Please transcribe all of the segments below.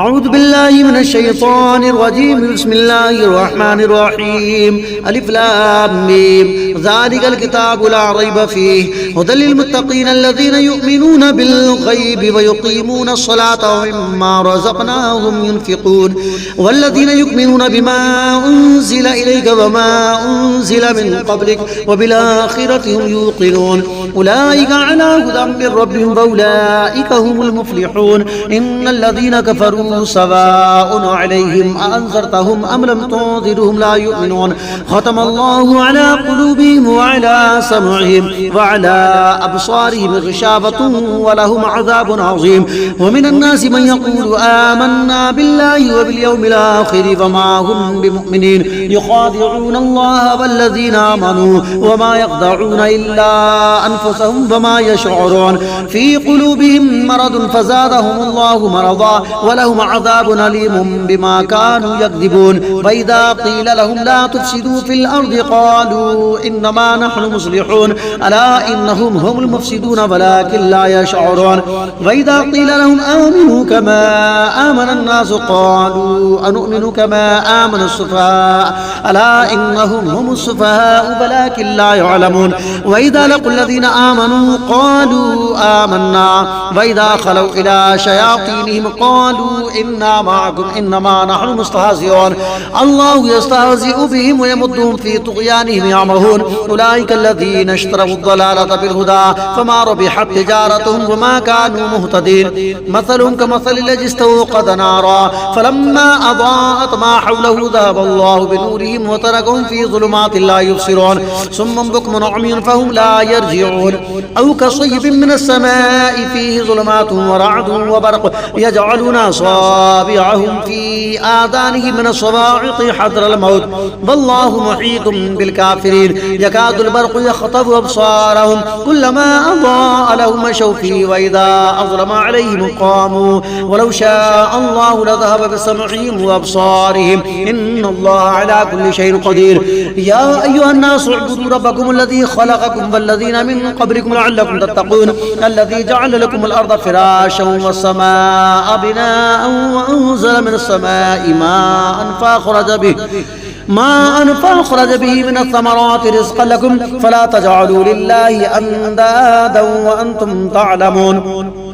أعوذ بالله من الشيطان الرجيم بسم الله الرحمن الرحيم ألف لام ميم ذلك الكتاب لا ريب فيه هدى للمتقين الذين يؤمنون بالغيب ويقيمون الصلاة ومما رزقناهم ينفقون والذين يؤمنون بما أنزل إليك وما أنزل من قبلك وبالآخرة هم يوقنون أولئك على هدى من ربهم وأولئك هم المفلحون إن الذين كفروا سواء عليهم أأنذرتهم أم لم تنذرهم لا يؤمنون ختم الله على قلوبهم وعلى سمعهم وعلى أبصارهم غشاوة ولهم عذاب عظيم ومن الناس من يقول آمنا بالله وباليوم الآخر وما هم بمؤمنين يخادعون الله والذين آمنوا وما يخدعون إلا أنفسهم وما يشعرون في قلوبهم مرض فزادهم الله مرضا ولهم عذاب أليم بما كانوا يكذبون وإذا قيل لهم لا تفسدوا في الأرض قالوا إنما نحن مصلحون ألا إنهم هم المفسدون ولكن لا يشعرون وإذا قيل لهم آمنوا كما آمن الناس قالوا أنؤمن كما آمن السفهاء ألا إنهم هم السفهاء ولكن لا يعلمون وإذا لقوا الذين آمنوا قالوا آمنا وإذا خلوا إلى شياطينهم قالوا إنا معكم إنما نحن مستهزئون الله يستهزئ بهم ويمدهم في طغيانهم يعمهون أولئك الذين اشتروا الضلالة بالهدى فما ربحت تجارتهم وما كانوا مهتدين مثلهم كمثل الذي استوقد نارا فلما أضاءت ما حوله ذهب الله بنورهم وتركهم في ظلمات لا يبصرون صم بكم عمي فهم لا يرجعون أو كصيب من السماء فيه ظلمات ورعد وبرق يجعلون أصابعهم في آذانهم من الصواعق حذر الموت والله محيط بالكافرين يكاد البرق يخطف أبصارهم كلما أضاء لهم مشوا فيه وإذا أظلم عليهم قاموا ولو شاء الله لذهب بسمعهم وأبصارهم إن الله على كل شيء قدير يا أيها الناس اعبدوا ربكم الذي خلقكم والذين من قبلكم لعلكم تتقون الذي جعل لكم الأرض فراشا والسماء بناء وأنزل من السماء ماء فأخرج به من الثمرات رزقا لكم فلا تجعلوا لله أندادا وأنتم تعلمون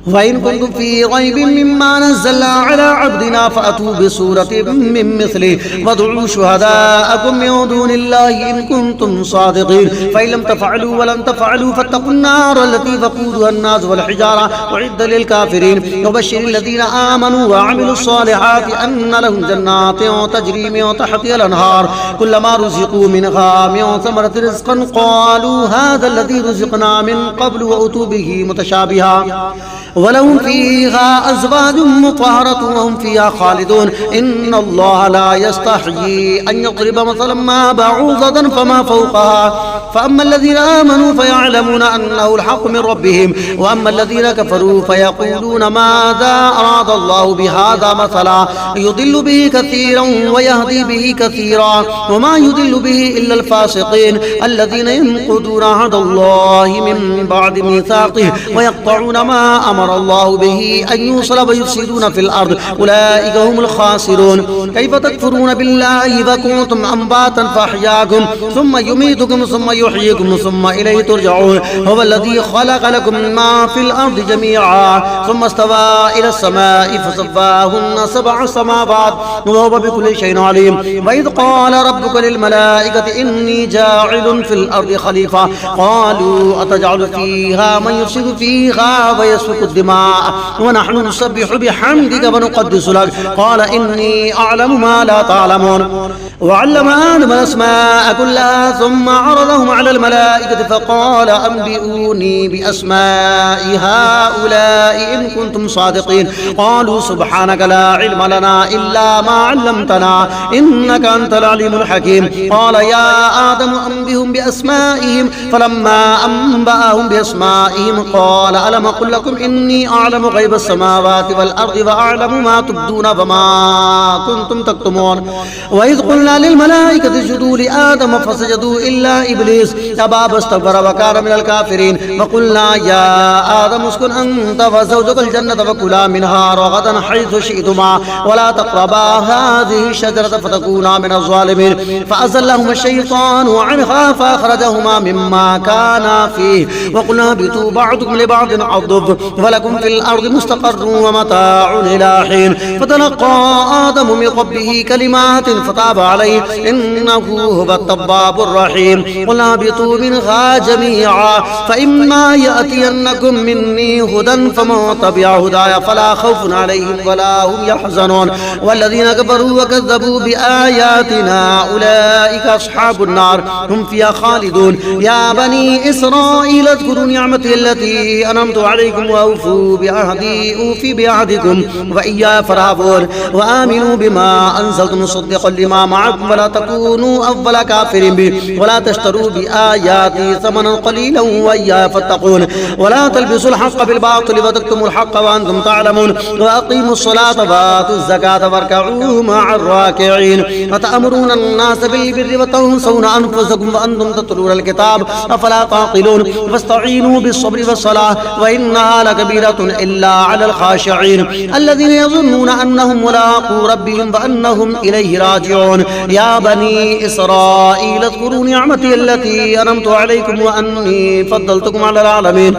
وإن كنتم في ريب مما نزلنا على عبدنا فأتوا بسورة من مثله وادعوا شهداءكم من دون الله إن كنتم صادقين فإن لم تفعلوا ولن تفعلوا فاتقوا النار التي وقودها الناس والحجارة أعدت للكافرين وبشر الذين آمنوا وعملوا الصالحات أن لهم جنات تجري من تحتها الأنهار كلما رزقوا منها من ثمرة رزقا قالوا هذا الذي رزقنا من قبل وأتوا به متشابها ولهم فيها أزواج مطهرة وهم فيها خالدون إن الله لا يستحيي أن يضرب مثلا ما بعوضة فما فوقها فأما الذين آمنوا فيعلمون أنه الحق من ربهم وأما الذين كفروا فيقولون ماذا أراد الله بهذا مثلا يضل به كثيرا ويهدي به كثيرا وما يضل به إلا الفاسقين الذين ينقضون عهد الله من بعد ميثاقه ويقطعون ما أمر الله به أن يوصل ويفسدون في الأرض أولئك هم الخاسرون كيف تكفرون بالله وكنتم أمواتا فأحياكم ثم يميتكم ثم يحييكم ثم إليه ترجعون هو الذي خلق لكم ما في الأرض جميعا ثم استوى إلى السماء فسواهن 7 سماوات وهو بكل شيء عليم وإذ قال ربك للملائكة إني جاعل في الأرض خليفة قالوا أتجعل فيها من يفسد فيها ويسفك الدماء ونحن نسبح بحمدك ونقدس لك قال إني أعلم ما لا تعلمون وعلم آدم الأسماء كلها ثم عرضهم على الملائكة فقال أنبئوني بأسماء هؤلاء إن كنتم صادقين قالوا سبحانك لا علم لنا إلا ما علمتنا إنك أنت العليم الحكيم قال يا آدم أنبئهم بأسمائهم فلما أنبأهم بأسمائهم قال ألم أقل لكم إني أعلم غيب السماوات والأرض وأعلم ما تبدون وما كنتم تكتمون وإذ قلنا للملائكة اسجدوا لآدم فسجدوا إلا إبليس أبى واستكبر وكان من الكافرين وقلنا يا آدم اسكن أنت وزوجك الجنة وكلا منها رغدا حيث شئتما ولا تقربا هذه الشجرة فتكونا من الظالمين فأزلهما الشيطان عنها فأخرجهما مما كانا فيه وقلنا اهبطوا بعضكم لبعض عضو ولكم في الأرض مستقر ومتاع إلى حين فتلقى آدم من ربه كلمات فتاب عليه إنه هو التواب الرحيم قلنا اهبطوا منها جميعا فإما يأتينكم مني هدى فمن تبع هداي فلا خوف عليهم ولا هم يحزنون والذين كفروا وكذبوا بآياتنا أولئك أصحاب النار هم فيها خالدون يا بني إسرائيل اذكروا نعمتي التي أنعمت عليكم وأوفوا بعهدي أوفي بعهدكم وإياي فارهبون وآمنوا بما أنزلت مصدقا لما معكم ولا تكونوا أول كافر به ولا تشتروا بآياتي ثمنا قليلا وإياي فاتقون ولا تلبسوا الحق بالباطل وتكتموا الحق وأنتم تعلمون وأقيموا الصلاة وآتوا الزكاة واركعوا مع الراكعين وتأمرون الناس بالبر وتنسون أنفسكم وأنتم تتلون الكتاب أفلا تعقلون فاستعينوا بالصبر والصلاة وإنها لكبيرة إلا على الخاشعين الذين يظنون أنهم ملاقو ربهم وأنهم إليه راجعون يا بني إسرائيل اذكروا نعمتي التي أنعمت عليكم وأني فضلتكم على العالمين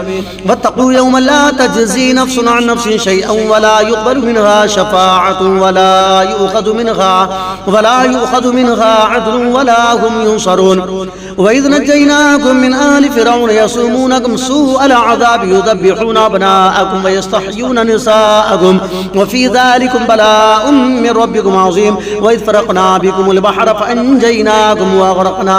واتقوا يوما لا تجزي نفس عن نفس شيئا ولا يقبل منها شفاعة ولا يؤخذ منها عدل ولا هم ينصرون وإذ نجيناكم من آل فرعون يسومونكم سوء العذاب يذبحون أبناءكم ويستحيون نساءكم وفي ذلكم بلاء من ربكم عظيم وإذ فرقنا بكم البحر فأنجيناكم وأغرقنا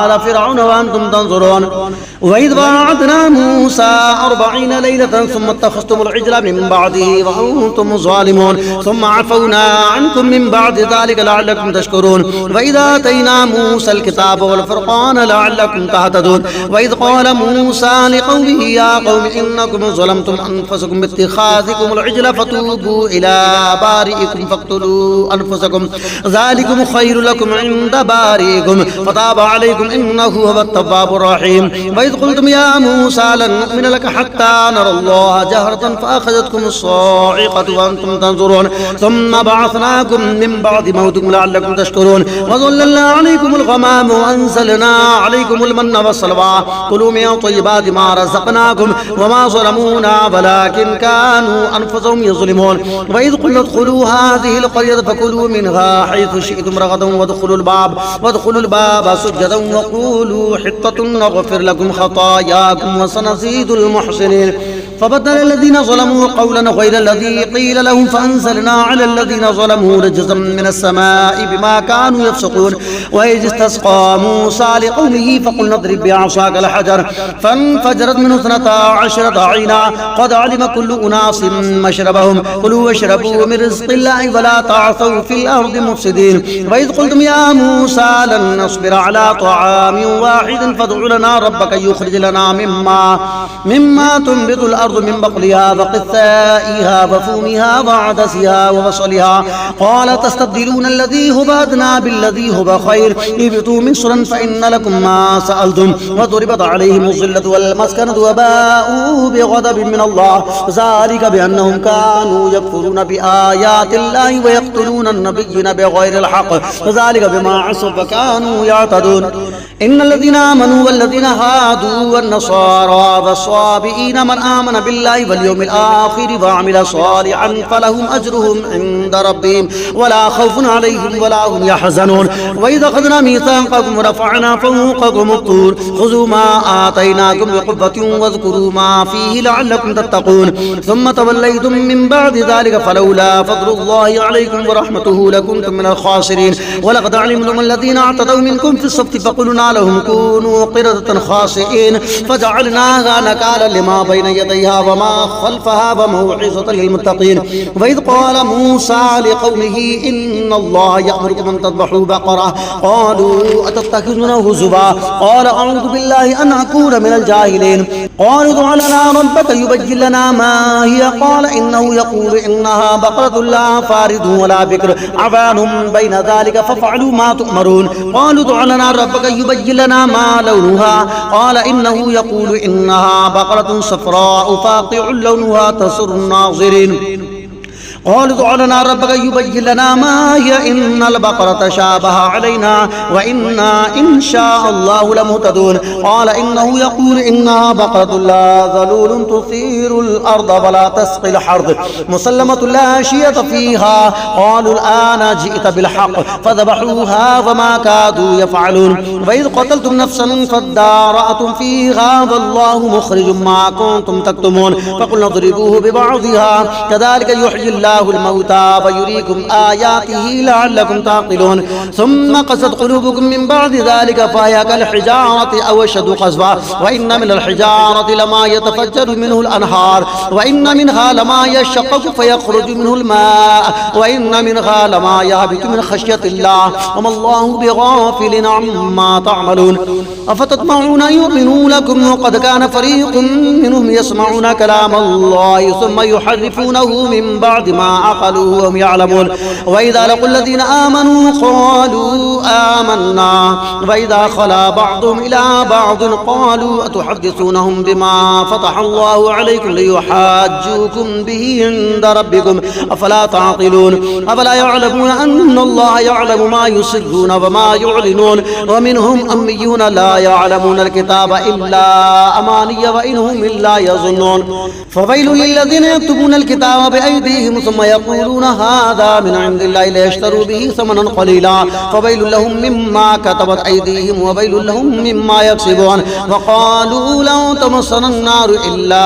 آل فرعون وأنتم تنظرون وإذ وعدنا موسى 40 ليلة ثم اتخذتم العجل من بعده وأنتم ظالمون ثم عفونا عنكم من بعد ذلك لعلكم تشكرون وإذا آتينا موسى الكتاب والفرقان لعلكم تهتدون وإذ قال موسى لقومه يا قوم إنكم ظلمتم أنفسكم باتخاذكم العجل فتوبوا إلى بارئكم فاقتلوا أنفسكم ذلكم خير لكم عند بارئكم فتاب عليكم إنه هو التواب الرحيم وإذ قلتم يا موسى لن نؤمن لك حتى نرى الله جهرة فأخذتكم الصاعقة وأنتم تنظرون ثم بعثناكم من بعد موتكم لعلكم تشكرون وظللنا عليكم الغمام وأنزلنا عليكم المن والسلوى كلوا من طيبات ما رزقناكم وما ظلمونا ولكن كانوا أنفسهم يظلمون وإذ قلنا ادخلوا هذه القرية فكلوا منها حيث شئتم رغدا وادخلوا الباب سجدا وقولوا حطة نغفر لكم خطاياكم وسنزيد المحسنين فبدل الذين ظلموا قولا غير الذي قيل لهم فأنزلنا على الذين ظلموا رجزا من السماء بما كانوا يفسقون وإذ استسقى موسى لقومه فقلنا اضرب بعصاك الحجر فانفجرت منه 12 عينا قد علم كل أناس مشربهم كلوا واشربوا من رزق الله ولا تعثوا في الأرض مفسدين وإذ قلتم يا موسى لن نصبر على طعام واحد فادع لنا ربك يخرج لنا مما تنبت الأرض من بقلها وقثائها وفومها وعدسها وبصلها قال تستبدلون الذي هو أدنى بالذي هو خير اهبطوا مصرا فإن لكم ما سألتم وضربت عليهم الذلة والمسكنة وباءوا بغضب من الله ذلك بأنهم كانوا يكفرون بآيات الله ويقتلون النبيين بغير الحق ذلك بما عصوا وكانوا يعتدون إن الذين آمنوا والذين هادوا والنصارى والصابئين من آمن بالله واليوم الآخر وعمل صالحا فلهم أجرهم عند ربهم ولا خوف عليهم ولا هم يحزنون وإذا أخذنا ميثاقكم ورفعنا فوقكم الطور خذوا ما آتيناكم بقوة واذكروا ما فيه لعلكم تتقون ثم توليتم من بعد ذلك فلولا فضل الله عليكم ورحمته لكنتم من الخاسرين ولقد علمتم الذين اعتدوا منكم في السبت فقلنا لهم كونوا قردة خاسئين فجعلناها نكالا لما بين يديها وما خلفها وموعظة للمتقين وإذ قال موسى لقومه إن الله يأمركم أن تذبحوا بقرة قالوا أتتخذونه هزوا قال أعوذ بالله أن أكون من الجاهلين قالوا ادع لنا ربك يبين لنا ما هي قال إنه يقول إنها بقرة لا فارض ولا بكر عوان بين ذلك فافعلوا ما تؤمرون قالوا ادع لنا ربك يبين لنا ما لونها قال إنه يقول إنها بقرة صفراء فاقع لونها تسر الناظرين قالوا ادع لنا ربك يبين لنا ما هي إن البقرة تشابه علينا وإنا إن شاء الله لمهتدون قال إنه يقول إنها بقرة لا ذلول تثير الأرض ولا تسقي الحرث مسلمة لا شية فيها قالوا الآن جئت بالحق فذبحوها وما كادوا يفعلون وإذ قتلتم نفسا فادارأتم فيها والله مخرج ما كنتم تكتمون فقلنا اضربوه ببعضها كذلك يحيي الله الموتى ويريكم آياته لعلكم تعقلون ثم قست قلوبكم من بعد ذلك فهي كالحجارة أو أشد قسوة وإن من الحجارة لما يتفجر منه الأنهار وإن منها لما يشقق فيخرج منه الماء وإن منها لما يهبط من خشية الله وما الله بغافل عما تعملون أفتطمعون أن يؤمنوا لكم وقد كان فريق منهم يسمعون كلام الله ثم يحرفونه من بعد ما عقلوه وهم يعلمون وإذا لقوا الذين آمنوا قالوا آمنا وإذا خلا بعضهم إلى بعض قالوا أتحدثونهم بما فتح الله عليكم ليحاجوكم به عند ربكم أفلا تعقلون أفلا يعلمون أن الله يعلم ما يسرون وما يعلنون ومنهم أميون لا يعلمون الكتاب إلا أماني وإنهم إلا يظنون فويل للذين يكتبون الكتاب بأيديهم ثم يقولون هذا من عند الله ليشتروا به ثمنا قليلا فويل لهم مما كتبت أيديهم وويل لهم مما يكسبون وقالوا لو تمسنا النار إلا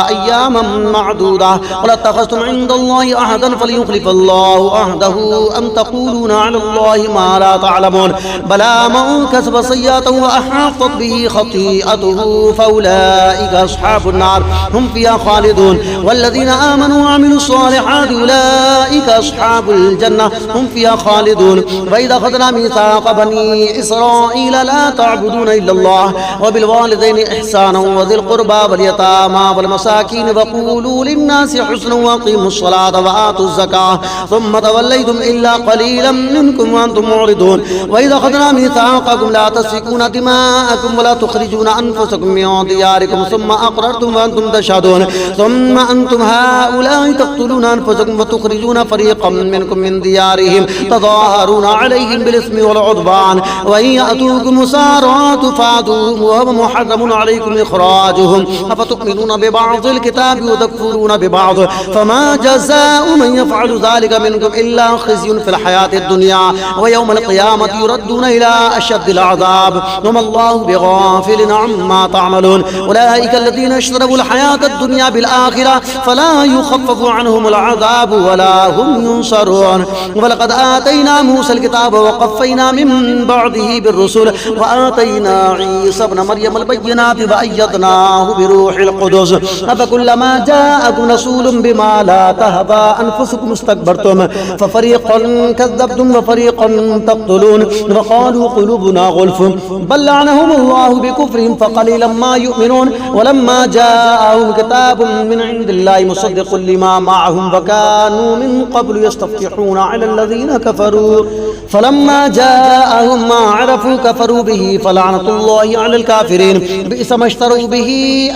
أياما معدودة قل اتخذتم عند الله عهدا فليخلف الله عهده أم تقولون على الله ما لا تعلمون بلى من كسب سيئة وأحاطت به خطيئته فأولئك أصحاب النار هم فيها خالدون والذين آمنوا وعملوا الصالحات أولئك أصحاب الجنة هم فيها خالدون وإذا أخذنا ميثاق بني إسرائيل لا تعبدون إلا الله وبالوالدين إحسانا وذي القربى واليتامى والمساكين وقولوا للناس حسنا وأقيموا الصلاة وآتوا الزكاة ثم توليتم إلا قليلا منكم وأنتم معرضون وإذا أخذنا ميثاقكم لا تسفكون دماءكم ولا تخرجون أنفسكم من دياركم ثم أقررتم وأنتم تشهدون ثم أنتم هؤلاء تقتلون أنفسكم وتخرجون فريقا منكم من ديارهم تظاهرون عليهم بالإثم والعدوان وإن يأتوكم سارى تفادوهم وهو محرم عليكم إخراجهم أفتؤمنون ببعض الكتاب وتكفرون ببعض فما جزاء من يفعل ذلك منكم إلا خزي في الحياة الدنيا ويوم القيامة يردون إلى أشد العذاب وما الله بغافل عما تعملون أولئك الذين اشتروا الحياة الدنيا بالآخرة فلا يخفف عنهم العذاب ولا هم ينصرون ولقد آتينا موسى الكتاب وقفينا من بعده بالرسل وآتينا عيسى ابن مريم البينات وأيدناه بروح القدس أفكلما جاءكم رسول بما لا تهوى أنفسكم استكبرتم ففريقا كذبتم وفريقا تقتلون وقالوا قلوبنا غلف بل لعنهم الله بكفرهم فقليلا ما يؤمنون ولما جاءهم كتاب من عند الله مصدق لما معهم وكانوا من قبل يستفتحون على الذين كفروا فلما جاءهم ما عرفوا كفروا به فلعنة الله على الكافرين بئس ما اشتروا به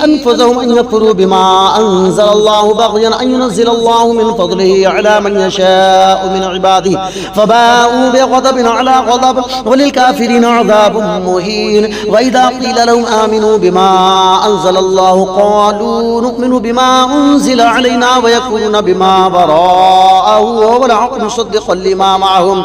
أنفسهم أن يكفروا بما أنزل الله بغيا أن ينزل الله من فضله على من يشاء من عباده فباءوا بغضب على غضب وللكافرين عذاب مهين وإذا قيل لهم آمنوا بما أنزل الله قالوا نؤمن بما أنزل علينا ويكفرون بما براءه وهو الحق مصدقا لما معهم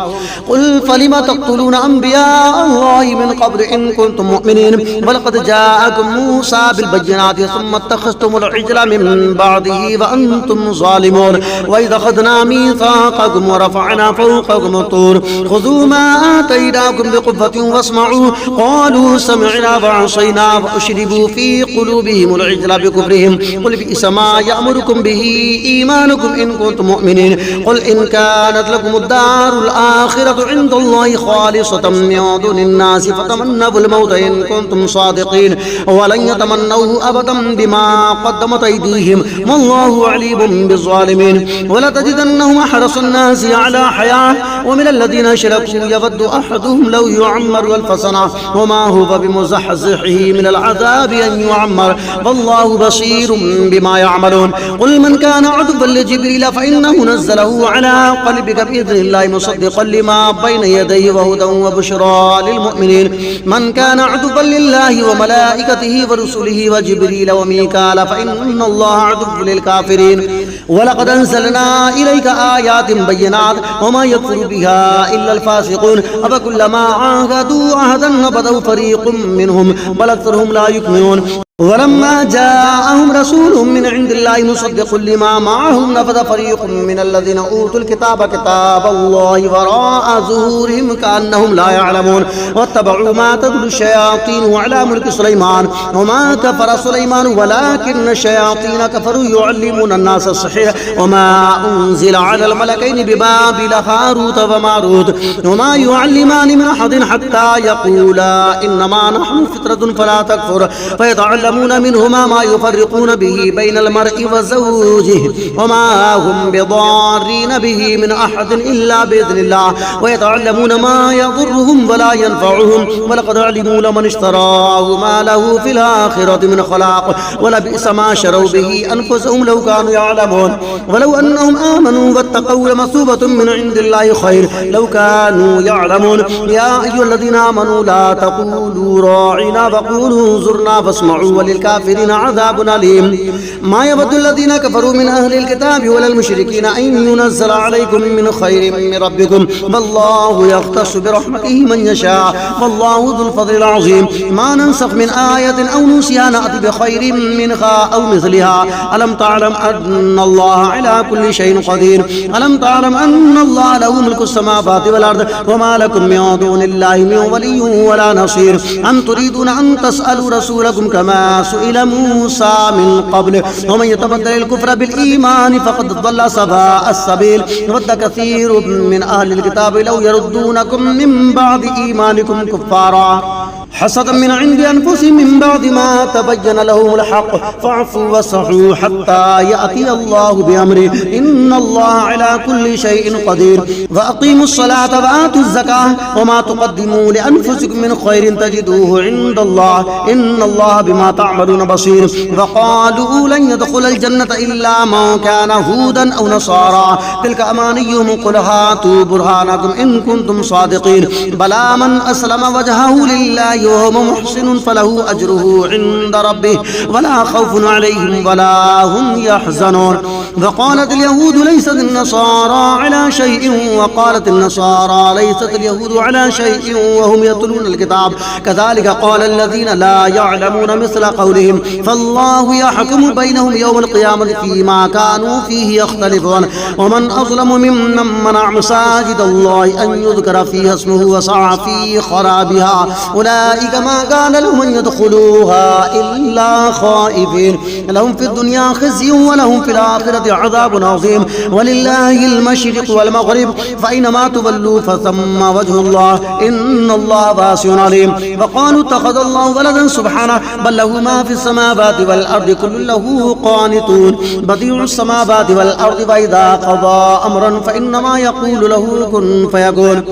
قل فلم تقتلون أنبياء الله من قبل إن كنتم مؤمنين ولقد جاءكم موسى بالبينات ثم اتخذتم العجل من بعده وأنتم ظالمون وإذا أخذنا ميثاقكم ورفعنا فوقكم الطور خذوا ما آتيناكم بقوة واسمعوا قالوا سمعنا وعصينا وأشربوا في قلوبهم العجل بكفرهم قل بئس ما يأمركم به إيمانكم إن كنتم مؤمنين قل إن كانت لكم الدار الآخرة عند الله خالصة من دون الناس فتمنوا الموت إن كنتم صادقين ولن يتمنوه أبدا بما قدمت أيديهم والله عليم بالظالمين ولتجدنهم أحرص الناس على حياة ومن الذين أشركوا يود أحدهم لو يعمر ألف سنة وما هو بمزحزحه من العذاب أن يعمر والله بصير بما يعملون قل من كان عدوا لجبريل جبريل فإنه نزله على قلبك بإذن الله مصدقا لما بين يديه وهدى وبشرى للمؤمنين من كان عدوا لله وملائكته ورسله وجبريل وميكال فإن الله عدو للكافرين ولقد أنزلنا إليك آيات بينات وما يكفر بها إلا الفاسقون أفكلما عاهدوا عهدا نبذه فريق منهم بل أكثرهم لا يؤمنون ولما جاءهم رسول من عند الله مصدق لما معهم نبذ فريق من الذين أوتوا الكتاب كتاب الله وراء ظهورهم كأنهم لا يعلمون واتبعوا ما تتلو الشياطين على ملك سليمان وما كفر سليمان ولكن الشياطين كفروا يعلمون الناس السحر وما أنزل على الملكين ببابل هاروت وماروت وما يعلمان من أحد حتى يقولا إنما نحن فترة فلا تكفر فيتعلمون منهما ما يفرقون به بين المرء وزوجه وما هم بضارين به من أحد إلا بإذن الله ويتعلمون ما يضرهم ولا ينفعهم ولقد علموا لمن اشتراه ما له في الآخرة من خلاق ولبئس ما شروا به أنفسهم لو كانوا يعلمون ولو أنهم آمنوا واتقوا لمثوبة من عند الله خير لو كانوا يعلمون يا أيها الذين آمنوا لا تقولوا راعنا وقولوا انظرنا فاسمعوا وللكافرين عذاب أليم ما يود الذين كفروا من أهل الكتاب ولا المشركين أن ينزل عليكم من خير من ربكم والله يختص برحمته من يشاء والله ذو الفضل العظيم ما ننسخ من آية أو ننسها نأتي بخير منها أو مثلها ألم تعلم أن الله على كل شيء قدير ألم تعلم أن الله له ملك السماوات والأرض وما لكم من دون الله من ولي ولا نصير أم تريدون أن تسألوا رسولكم كما سئل موسى من قبل ومن يتبدل الكفر بالإيمان فقد ضل سواء السبيل ود كثير من أهل الكتاب لو يردونكم من بعد إيمانكم كفارا حسدا من عند أنفسهم من بعد ما تبين لهم الحق فاعفوا واصفحوا حتى يأتي الله بأمره إن الله على كل شيء قدير وأقيموا الصلاة وآتوا الزكاة وما تقدموا لأنفسكم من خير تجدوه عند الله إن الله بما تعملون بصير وقالوا لن يدخل الجنة إلا من كان هودا أو نصارى تلك أمانيهم قل هاتوا برهانكم إن كنتم صادقين بلى من أسلم وجهه لله وهو محسن فله أجره عند ربه ولا خوف عليهم ولا هم يحزنون وقالت اليهود ليست النصارى على شيء وقالت النصارى ليست اليهود على شيء وهم يتلون الكتاب كذلك قال الذين لا يعلمون مثل قولهم فالله يحكم بينهم يوم القيامة فيما كانوا فيه يختلفون ومن أظلم ممن منع مساجد الله أن يذكر فيها اسمه وسعى في خرابها أولئك ما كان لهم أن يدخلوها إلا خائفين لهم في الدنيا خزي ولهم في الآخرة عذاب عظيم ولله المشرق والمغرب فأينما تولوا فثم وجه الله إن الله واسع عليم وقالوا اتخذ الله ولدا سبحانه بل له ما في السماوات والأرض كل له قانتون بديع السماوات والأرض وإذا قضى أمرا فإنما يقول له كن فيكون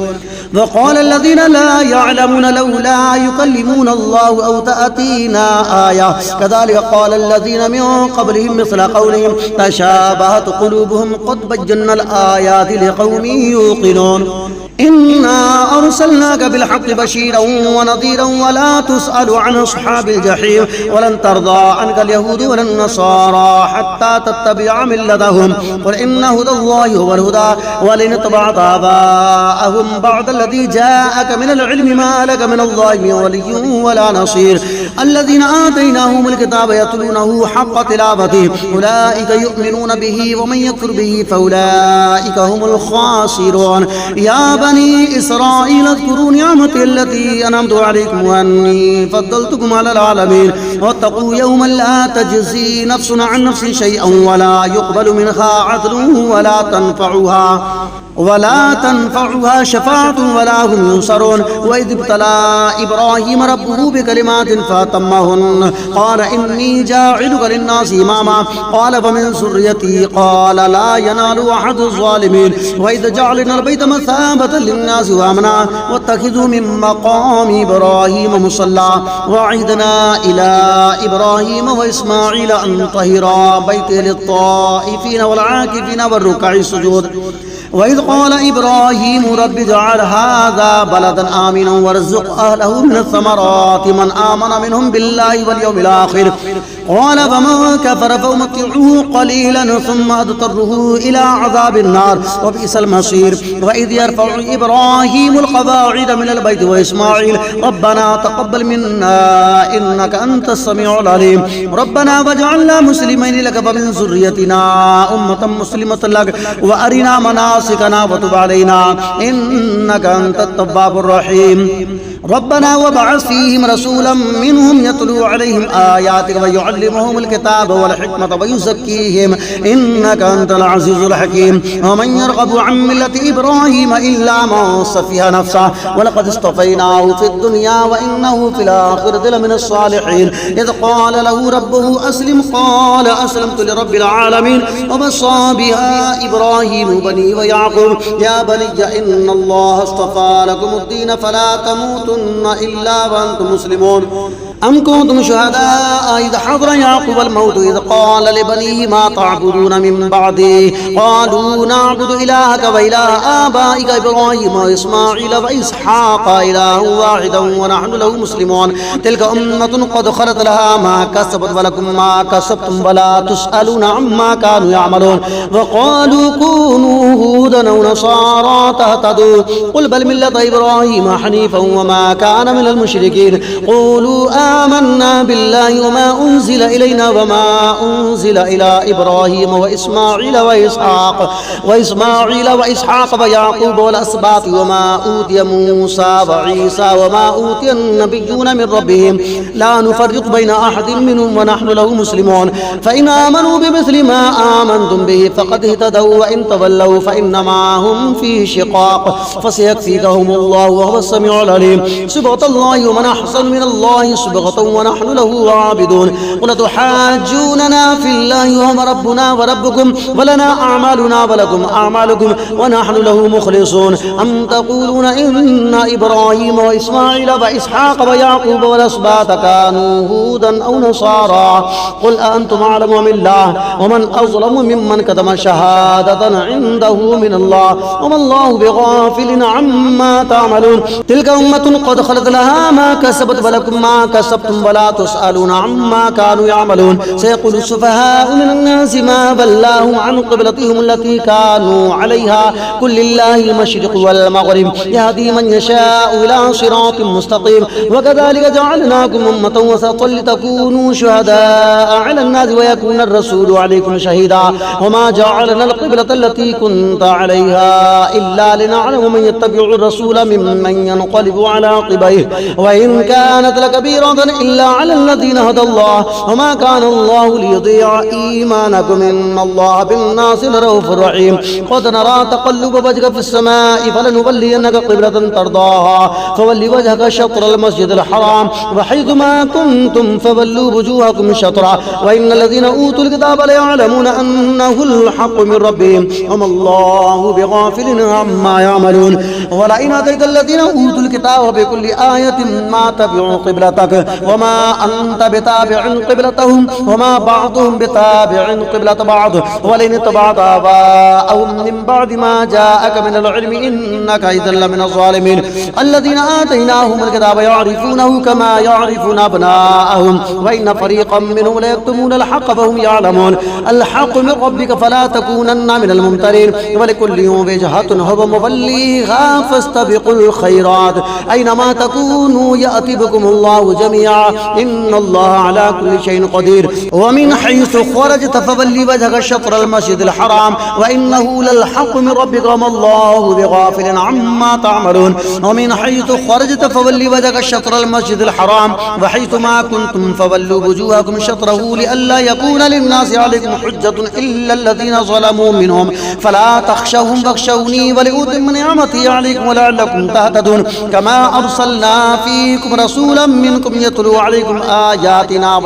وقال الذين لا يعلمون لولا يكلمون الله أو تأتينا آية كذلك قال الذين من قبلهم مثل قولهم تشابهت قلوبهم قد بينا الآيات لقوم يوقنون إنا أرسلناك بالحق بشيرا ونذيرا ولا تسأل عن أصحاب الجحيم ولن ترضى عنك اليهود ولا النصارى حتى تتبع ملتهم قل إن هدى الله هو الهدى ولن اتبعت آباءهم بعد الذي جاءك من العلم ما لك من الله من ولي ولا نصير الذين آتيناهم الكتاب يتلونه حق تلاوته أولئك يؤمنون به ومن يكفر به فأولئك هم الخاسرون يا بني إسرائيل اذكروا نعمتي التي أنعمت عليكم وأني فضلتكم على العالمين واتقوا يوما لا تجزي نفس عن نفس شيئا ولا يقبل منها عدل ولا تنفعها شفاعة ولا هم ينصرون وإذ ابتلى إبراهيم ربه بكلمات فأتمهن قال إني جاعلك للناس إماما قال فمن ذريتي قال لا ينال أحد الظالمين وإذ جعلنا البيت مثابة للناس وأمنا واتخذوا من مقام إبراهيم مصلى وعهدنا إلى إبراهيم وإسماعيل أن طهرا بيتي للطائفين والعاكفين والركع السجود وإذ قال إبراهيم رب اجعل هذا بلدا آمنا وارزق أهله من الثمرات من آمن منهم بالله واليوم الآخر قال فمن كفر فأمتعه قليلا ثم أضطره إلى عذاب النار وبئس المصير وإذ يرفع إبراهيم القواعد من البيت وإسماعيل ربنا تقبل منا إنك أنت السميع العليم ربنا واجعلنا مسلمين لك ومن ذريتنا أمة مسلمة لك وأرنا مناسكنا وتب علينا إنك أنت التواب الرحيم ربنا وابعث فيهم رسولا منهم يتلو عليهم آياتك ويعلمهم الكتاب والحكمة ويزكيهم إنك أنت العزيز الحكيم ومن يرغب عن ملة إبراهيم إلا من صفي نفسه ولقد اصطفيناه في الدنيا وإنه في الآخرة لمن الصالحين إذ قال له ربه أسلم قال أسلمت لرب العالمين ووصى بها إبراهيم بني ويعقوب يا بني إن الله اصطفى لكم الدين فلا تموتن إلا وأنتم مسلمون أم كنتم شهداء إذ حضر يعقوب الموت إذ قال لبنيه ما تعبدون من بعدي قالوا نعبد إلهك وإله آبائك إبراهيم وإسماعيل وإسحاق إله واحدا ونحن له مسلمون تلك أمة قد خلت لها ما كسبت ولكم ما كسبتم ولا تسألون عما كانوا يعملون وقالوا كونوا هودا أو نصارى تهتدوا قل بل ملة إبراهيم حنيفا وما كان من المشركين قولوا آمنا بالله وما أنزل إلينا وما أنزل إلى إبراهيم وإسماعيل وإسحاق ويعقوب والأسباط وما أوتي موسى وعيسى وما أوتي النبيون من ربهم لا نفرق بين أحد منهم ونحن له مسلمون فإن آمنوا بمثل ما آمنتم به فقد اهتدوا وإن تولوا فإنما هم في شقاق فسيكفيكهم الله وهو السميع العليم صبغة الله ومن أحسن من الله صبغة ونحن له عابدون قل تحاجوننا في الله وهو ربنا وربكم ولنا أعمالنا ولكم أعمالكم ونحن له مخلصون أم تقولون إن إبراهيم وإسماعيل وإسحاق ويعقوب والأسباط كانوا هودا أو نصارى قل أأنتم أعلم أم الله ومن أظلم ممن كتم شهادة عنده من الله وما الله بغافل عما تعملون تلك أمة قد خلت لها ما كسبت ولكم ما كسبتم ولا تسألون عما كانوا يعملون سيقول السفهاء من الناس ما بلاهم عن قبلتهم التي كانوا عليها قل لله المشرق والمغرب يهدي من يشاء إلى صراط مستقيم وكذلك جعلناكم أمة وسطا لتكونوا شهداء على الناس ويكون الرسول عليكم شهيدا وما جعلنا القبلة التي كنت عليها إلا لنعلم من يتبع الرسول ممن ينقلب على عقبيه وإن كانت لكبيرة إلا على الذين هدى الله وما كان الله ليضيع إيمانكم إن الله بالناس لرؤوف رحيم قد نرى تقلب وجهك في السماء فلنولينك قبلة ترضاها فول وجهك شطر المسجد الحرام وحيث ما كنتم فولوا وجوهكم شطرا وإن الذين أوتوا الكتاب ليعلمون أنه الحق من ربهم وما الله بغافل عما يعملون ولئن أتيت الذين أوتوا الكتاب بكل آية ما تبعوا قبلتك وما أنت بتابع قبلتهم وما بعضهم بتابع قبلة بعض ولئن اتبعت آباءهم من بعد ما جاءك من العلم إنك إذا لمن الظالمين الذين آتيناهم الكتاب يعرفونه كما يعرفون أبناءهم وإن فريقا منهم ليكتمون الحق فهم يعلمون الحق من ربك فلا تكونن من الممترين ولكل وجهة هو موليها فاستبقوا الخيرات أينما تكونوا يأتي بكم الله جميعا إن الله على كل شيء قدير ومن حيث خرجت فول وجهك شطر المسجد الحرام وإنه للحق من ربك وما الله بغافل عما تعملون ومن حيث خرجت فول وجهك شطر المسجد الحرام وحيث ما كنتم فولوا وجوهكم شطره لئلا يكون للناس عليكم حجة إلا الذين ظلموا منهم فلا تخشوا فاخشوهم واخشوني ولأتم نعمتي عليكم ولعلكم تهتدون كما أرسلنا فيكم رسولا منكم يتلو عليكم آياتنا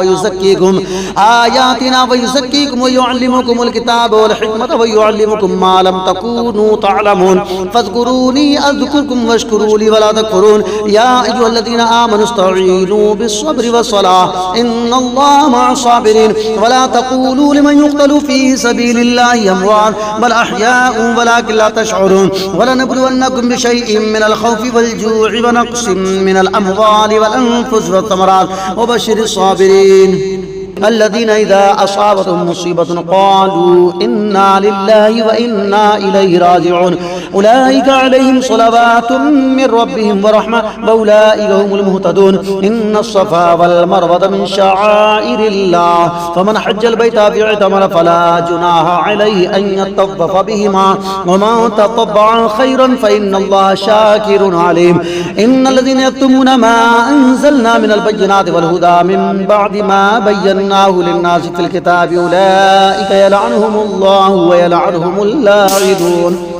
ويزكيكم ويعلمكم الكتاب والحكمة ويعلمكم ما لم تكونوا تعلمون فاذكروني أذكركم واشكروا لي ولا تكفرون يا أيها الذين آمنوا استعينوا بالصبر والصلاة إن الله مع الصابرين ولا تقولوا لمن يقتل في سبيل الله أموات بل أحياء ولكن لا تشعرون ولنبلونكم بشيء من الخوف والجوع ونقص من الأموال والأنفس والثمرات وبشر الصابرين الذين إذا أصابتهم مصيبة قالوا إنا لله وإنا إليه راجعون أولئك عليهم صلوات من ربهم ورحمة وأولئك هم المهتدون إن الصفا والمروة من شعائر الله فمن حج البيت فاعتمر فلا جناح عليه أن يطوف بهما ومن تطوع خيرا فإن الله شاكر عليم إن الذين يكتمون ما أنزلنا من البينات والهدى من بعد ما بينا للناس في الكتاب أولئك يلعنهم الله ويلعنهم اللاعنون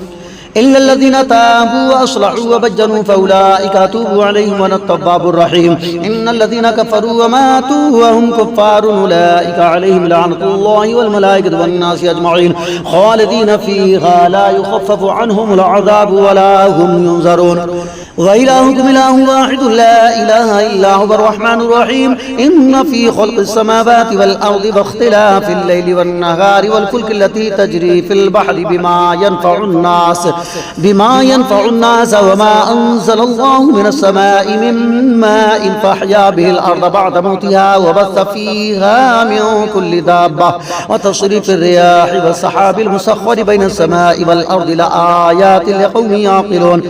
إلا الذين تابوا وأصلحوا وبجنوا فأولئك أتوب عليهم وأنا التواب الرحيم إن الذين كفروا وماتوا وهم كفار أولئك عليهم لعنة الله والملائكة والناس أجمعين خالدين فيها لا يخفف عنهم العذاب ولا هم ينظرون وإلهكم إله واحد لا إله إلا هو الرحمن الرحيم إن في خلق السماوات والأرض واختلاف الليل والنهار والفلك التي تجري في البحر بما ينفع الناس وما أنزل الله من السماء من ماء فأحيا به الأرض بعد موتها وبث فيها من كل دابة وتصريف الرياح والسحاب المسخر بين السماء والأرض لآيات لقوم يعقلون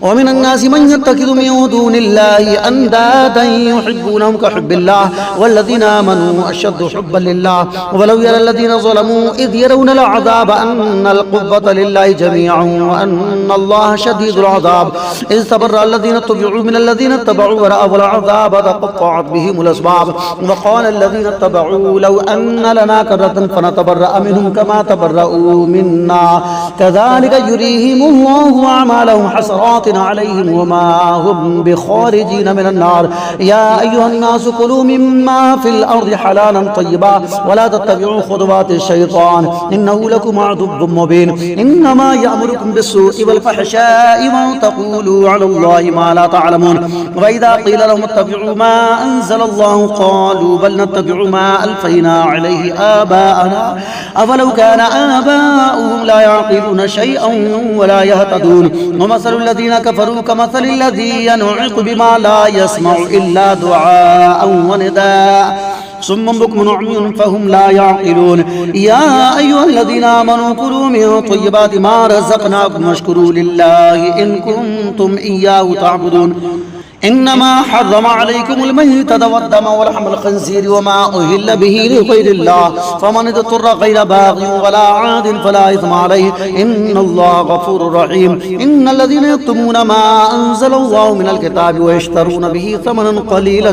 ومن الناس من يتخذ من دون الله أندادا يحبونهم كحب الله والذين آمنوا أشد حبا لله ولو يرى الذين ظلموا إذ يرون العذاب أن القوة لله جميعا وأن الله شديد العذاب إذ تبرأ الذين اتبعوا من الذين اتبعوا ورأوا العذاب تقطعت بهم الأسباب وقال الذين اتبعوا لو أن لنا كرة فنتبرأ منهم كما تبرأوا منا كذلك يريهم الله أعمالهم حسرات عليهم وما هم بخارجين من النار يا أيها الناس كلوا مما في الأرض حلالا طيبا ولا تتبعوا خطوات الشيطان إنه لكم عدو مبين إنما يأمركم بالسوء والفحشاء وأن تقولوا على الله ما لا تعلمون وإذا قيل لهم اتبعوا ما أنزل الله قالوا بل نتبع ما ألفينا عليه آباءنا أولو كان آباؤهم لا يعقلون شيئا ولا يهتدون ومثل الذين كفروا كمثل الذي ينعق بما لا يسمع إلا دعاء ونداء صم بكم عمي فهم لا يعقلون يا أيها الذين آمنوا كلوا من طيبات ما رزقناكم واشكروا لله إن كنتم إياه تعبدون إنما حرم عليكم الميتة والدم ولحم الخنزير وما أهل به لغير الله فمن اضطر غير باغ ولا عاد فلا إثم عليه إن الله غفور رحيم إن الذين يكتمون ما أنزل الله من الكتاب ويشترون به ثمنا قليلا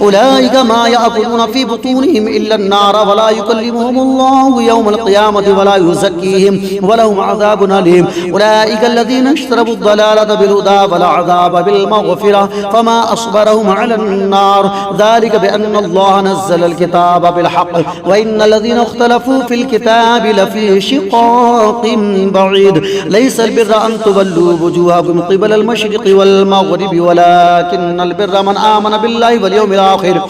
أولئك ما يأكلون في بطونهم إلا النار ولا يكلمهم الله يوم القيامة ولا يزكيهم ولهم عذاب أليم أولئك الذين اشتروا الضلالة بالهدى والعذاب بالمغفرة فما أصبرهم على النار ذلك بأن الله نزل الكتاب بالحق وإن الذين اختلفوا في الكتاب لفي شقاق بعيد ليس البر أن تولوا وجوهكم قبل المشرق والمغرب ولكن البر من آمن بالله واليوم الآخر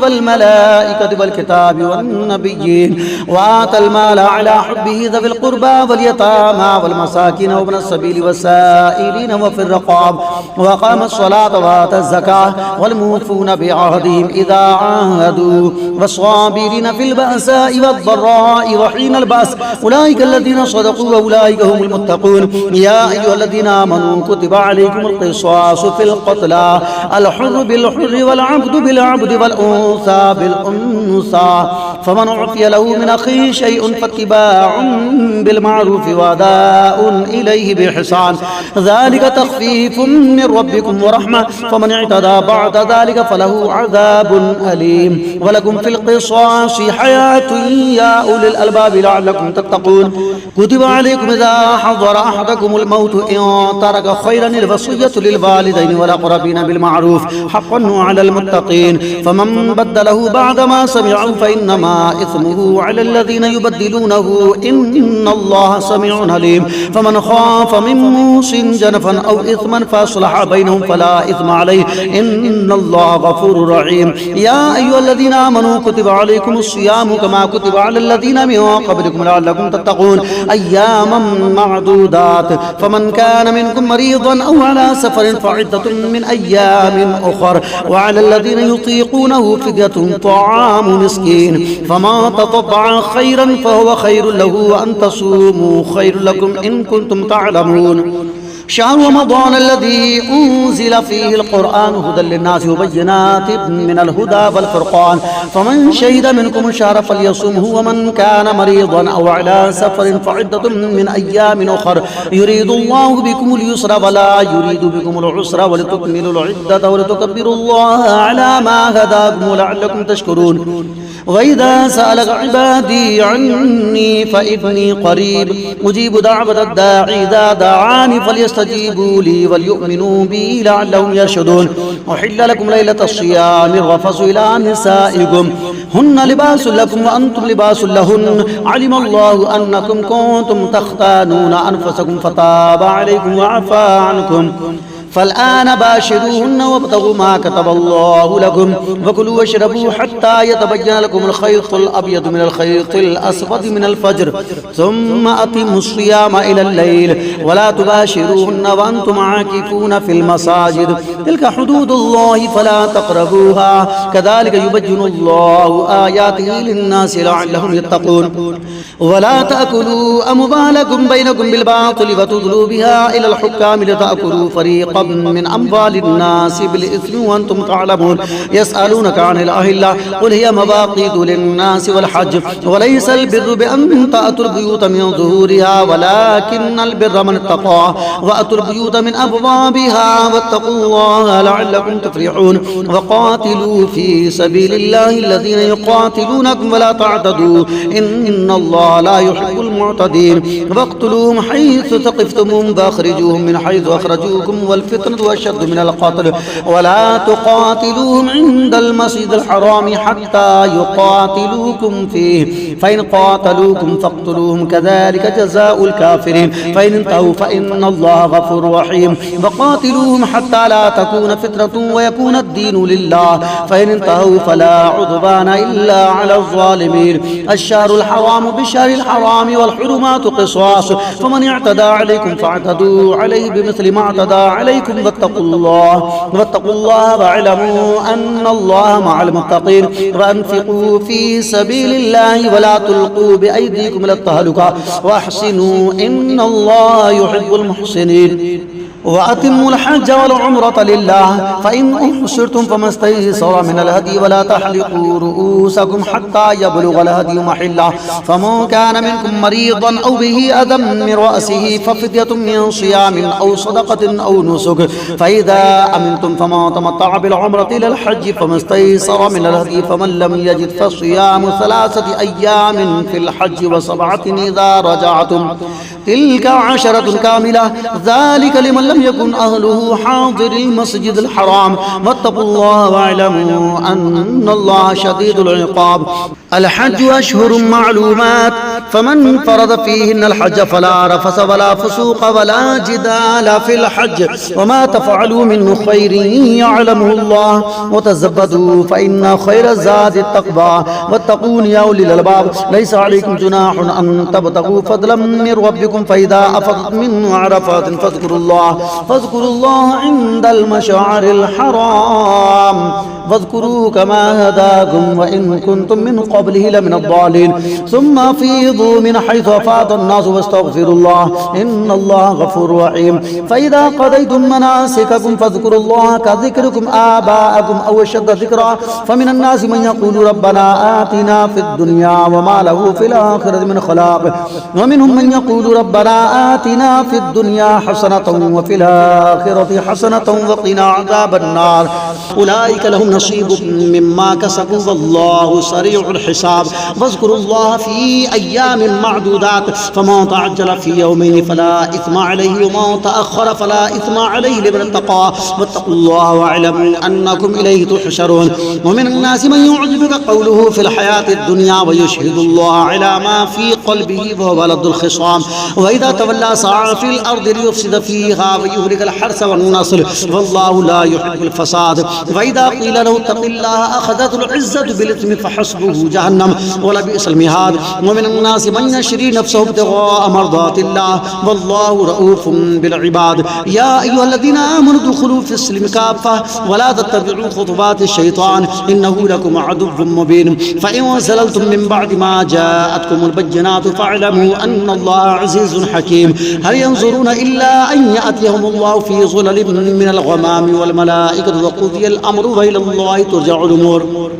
والملائكة والكتاب والنبيين وآتى المال على حبه ذوي القربى واليتامى والمساكين وابن السبيل والسائلين وفي الرقاب وأقام الصلاة وآتى الزكاة والموفون بعهدهم إذا عاهدوا والصابرين في البأساء والضراء وحين البأس أولئك الذين صدقوا وأولئك هم المتقون يا أيها الذين آمنوا كتب عليكم القصاص في القتلى الحر بالحر والعبد بالعبد والأنثى بالأنثى فمن عفي له من أخيه شيء فاتباع بالمعروف وأداء إليه بإحسان ذلك تخفيف من ربكم ورحمة فمن اعتدى بعد ذلك فله عذاب أليم ولكم في القصاص حياة يا أولي الألباب لعلكم تتقون كتب عليكم إذا حضر أحدكم الموت إن ترك خيرا الوصية للوالدين والأقربين بالمعروف حقا على المتقين فمن بدله بعدما سمعه فإنما إثمه على الذين يبدلونه إن الله سميع عليم فمن خاف من موص جنفا أو إثما فأصلح بينهم فلا إثم عليه إن الله غفور رحيم يا أيها الذين آمنوا كتب عليكم الصيام كما كتب على الذين من قبلكم لعلكم تتقون أياما معدودات فمن كان منكم مريضا أو على سفر فعدة من أيام أخر وعلى الذين يطيقونه فدية طعام مسكين فما تطبع خيرا فهو خير له وأن تصوموا خير لكم إن كنتم تعلمون شهر رمضان الذي أنزل فيه القرآن هدى للناس وبينات من الهدى والفرقان فمن شهد منكم الشهر فليصمه ومن كان مريضا أو على سفر فعدة من أيام أخر يريد الله بكم اليسر ولا يريد بكم العسر ولتكملوا العدة ولتكبروا الله على ما هداكم ولعلكم تشكرون وإذا سألك عبادي عني فإني قريب أجيب دعوة الداعي إذا دعاني فليستجيبوا لي وليؤمنوا بي لعلهم يرشدون أحل لكم ليلة الصيام الرفث إلى نسائكم هن لباس لكم وأنتم لباس لهن علم الله أنكم كنتم تختانون أنفسكم فتاب عليكم وعفى عنكم فالآن باشروهن وابتغوا ما كتب الله لكم وكلوا واشربوا حتى يتبين لكم الخيط الأبيض من الخيط الأسود من الفجر ثم أتموا الصيام إلى الليل ولا تباشروهن وأنتم عاكفون في المساجد تلك حدود الله فلا تقربوها كذلك يبين الله آياته للناس لعلهم يتقون ولا تأكلوا أموالكم بينكم بالباطل وتدلوا بها إلى الحكام لتأكلوا فريقا من أموال الناس بالإثم وأنتم تعلمون يسألونك عن الأهلة قل هي مواقيت للناس والحج وليس البر بأن تأتوا البيوت من ظهورها ولكن البر من اتقى وأتوا البيوت من أبوابها واتقوا الله لعلكم تفلحون وقاتلوا في سبيل الله الذين يقاتلونكم ولا تعتدوا إن الله لا يحب المعتدين واقتلوهم حيث ثقفتموهم فأخرجوهم من حيث أخرجوكم والفتنة أشد من القتل ولا تقاتلوهم عند المسجد الحرام حتى يقاتلوكم فيه فإن قاتلوكم فاقتلوهم كذلك جزاء الكافرين فإن انتهوا فإن الله غفور رحيم وقاتلوهم حتى لا تكون فتنة ويكون الدين لله فإن انتهوا فلا عدوان إلا على الظالمين الشهر الحرام بالشهر الحرام والحرمات قصاص فمن اعتدى عليكم فاعتدوا عليه بمثل ما اعتدى عليكم واتقوا الله واعلموا أن الله مع المتقين وأنفقوا في سبيل الله ولا تلقوا بأيديكم إلى التهلكة وأحسنوا إن الله يحب المحسنين وأتموا الحج والعمرة لله فإن أحصرتم فما استيسر من الهدي ولا تحلقوا رؤوسكم حتى يبلغ الهدي محله فمن كان منكم مريضا أو به أذى من رأسه ففدية من صيام أو صدقة أو نسك فإذا أمنتم فما تمتع بالعمرة إلى الحج فما استيسر من الهدي فمن لم يجد فصيام 3 أيام في الحج و7 إذا رجعتم تلك 10 كاملة ذلك لمن لم يكن أهله حاضر المسجد الحرام واتقوا الله واعلموا أن الله شديد العقاب الحج أشهر معلومات فمن فرض فيهن الحج فلا رفث ولا فسوق ولا جدال في الحج وما تفعلوا من خير يعلمه الله وتزبدوا فإن خير الزاد التقوى واتقون يا أولي الألباب ليس عليكم جناح أن تبتغوا فضلا من ربكم فإذا أفضت من عرفات فاذكروا الله فاذكروا الله عند المشعر الحرام واذكروه كما هداكم وإن كنتم من قبله لمن الضالين ثم أفيضوا من حيث أفاض الناس واستغفروا الله إن الله غفور رحيم فإذا قضيتم مناسككم فاذكروا الله كذكركم آباءكم أو أشد ذكرا فمن الناس من يقول ربنا آتنا في الدنيا وما له في الآخرة من خلاق ومنهم من يقول ربنا آتنا في الدنيا حسنة وفي الآخرة حسنة وقنا عذاب النار أولئك لهم نصيب مما كسبوا والله سريع الحساب واذكروا الله في أيام معدودات فما تعجل في يومين فلا إثم عليه وما تأخر فلا إثم عليه لمن اتقى واتقوا الله واعلموا أنكم إليه تحشرون ومن الناس من يعجبك قوله في الحياة الدنيا ويشهد الله على ما في قلبه وهو لد الخصام وإذا تولى سعى في الأرض ليفسد فيها ويهلك الحرث والنسل والله لا يحب الفساد وإذا قيل له اتق الله أخذته العزة بالإثم فحسبه جهنم ولبئس المهاد ومن الناس من يشري نفسه ابتغاء مرضات الله والله رؤوف بالعباد يا أيها الذين آمنوا ادخلوا في السلم كافة ولا تتبعوا خطوات الشيطان إنه لكم عدو مبين فإن زللتم من بعد ما جاءتكم البينات فاعلموا أن الله عزيز حكيم هل ينظرون إلا أن يأتيهم الله في ظلل من الغمام والملائكة وقضي الأمر وإلى الله ترجع الأمور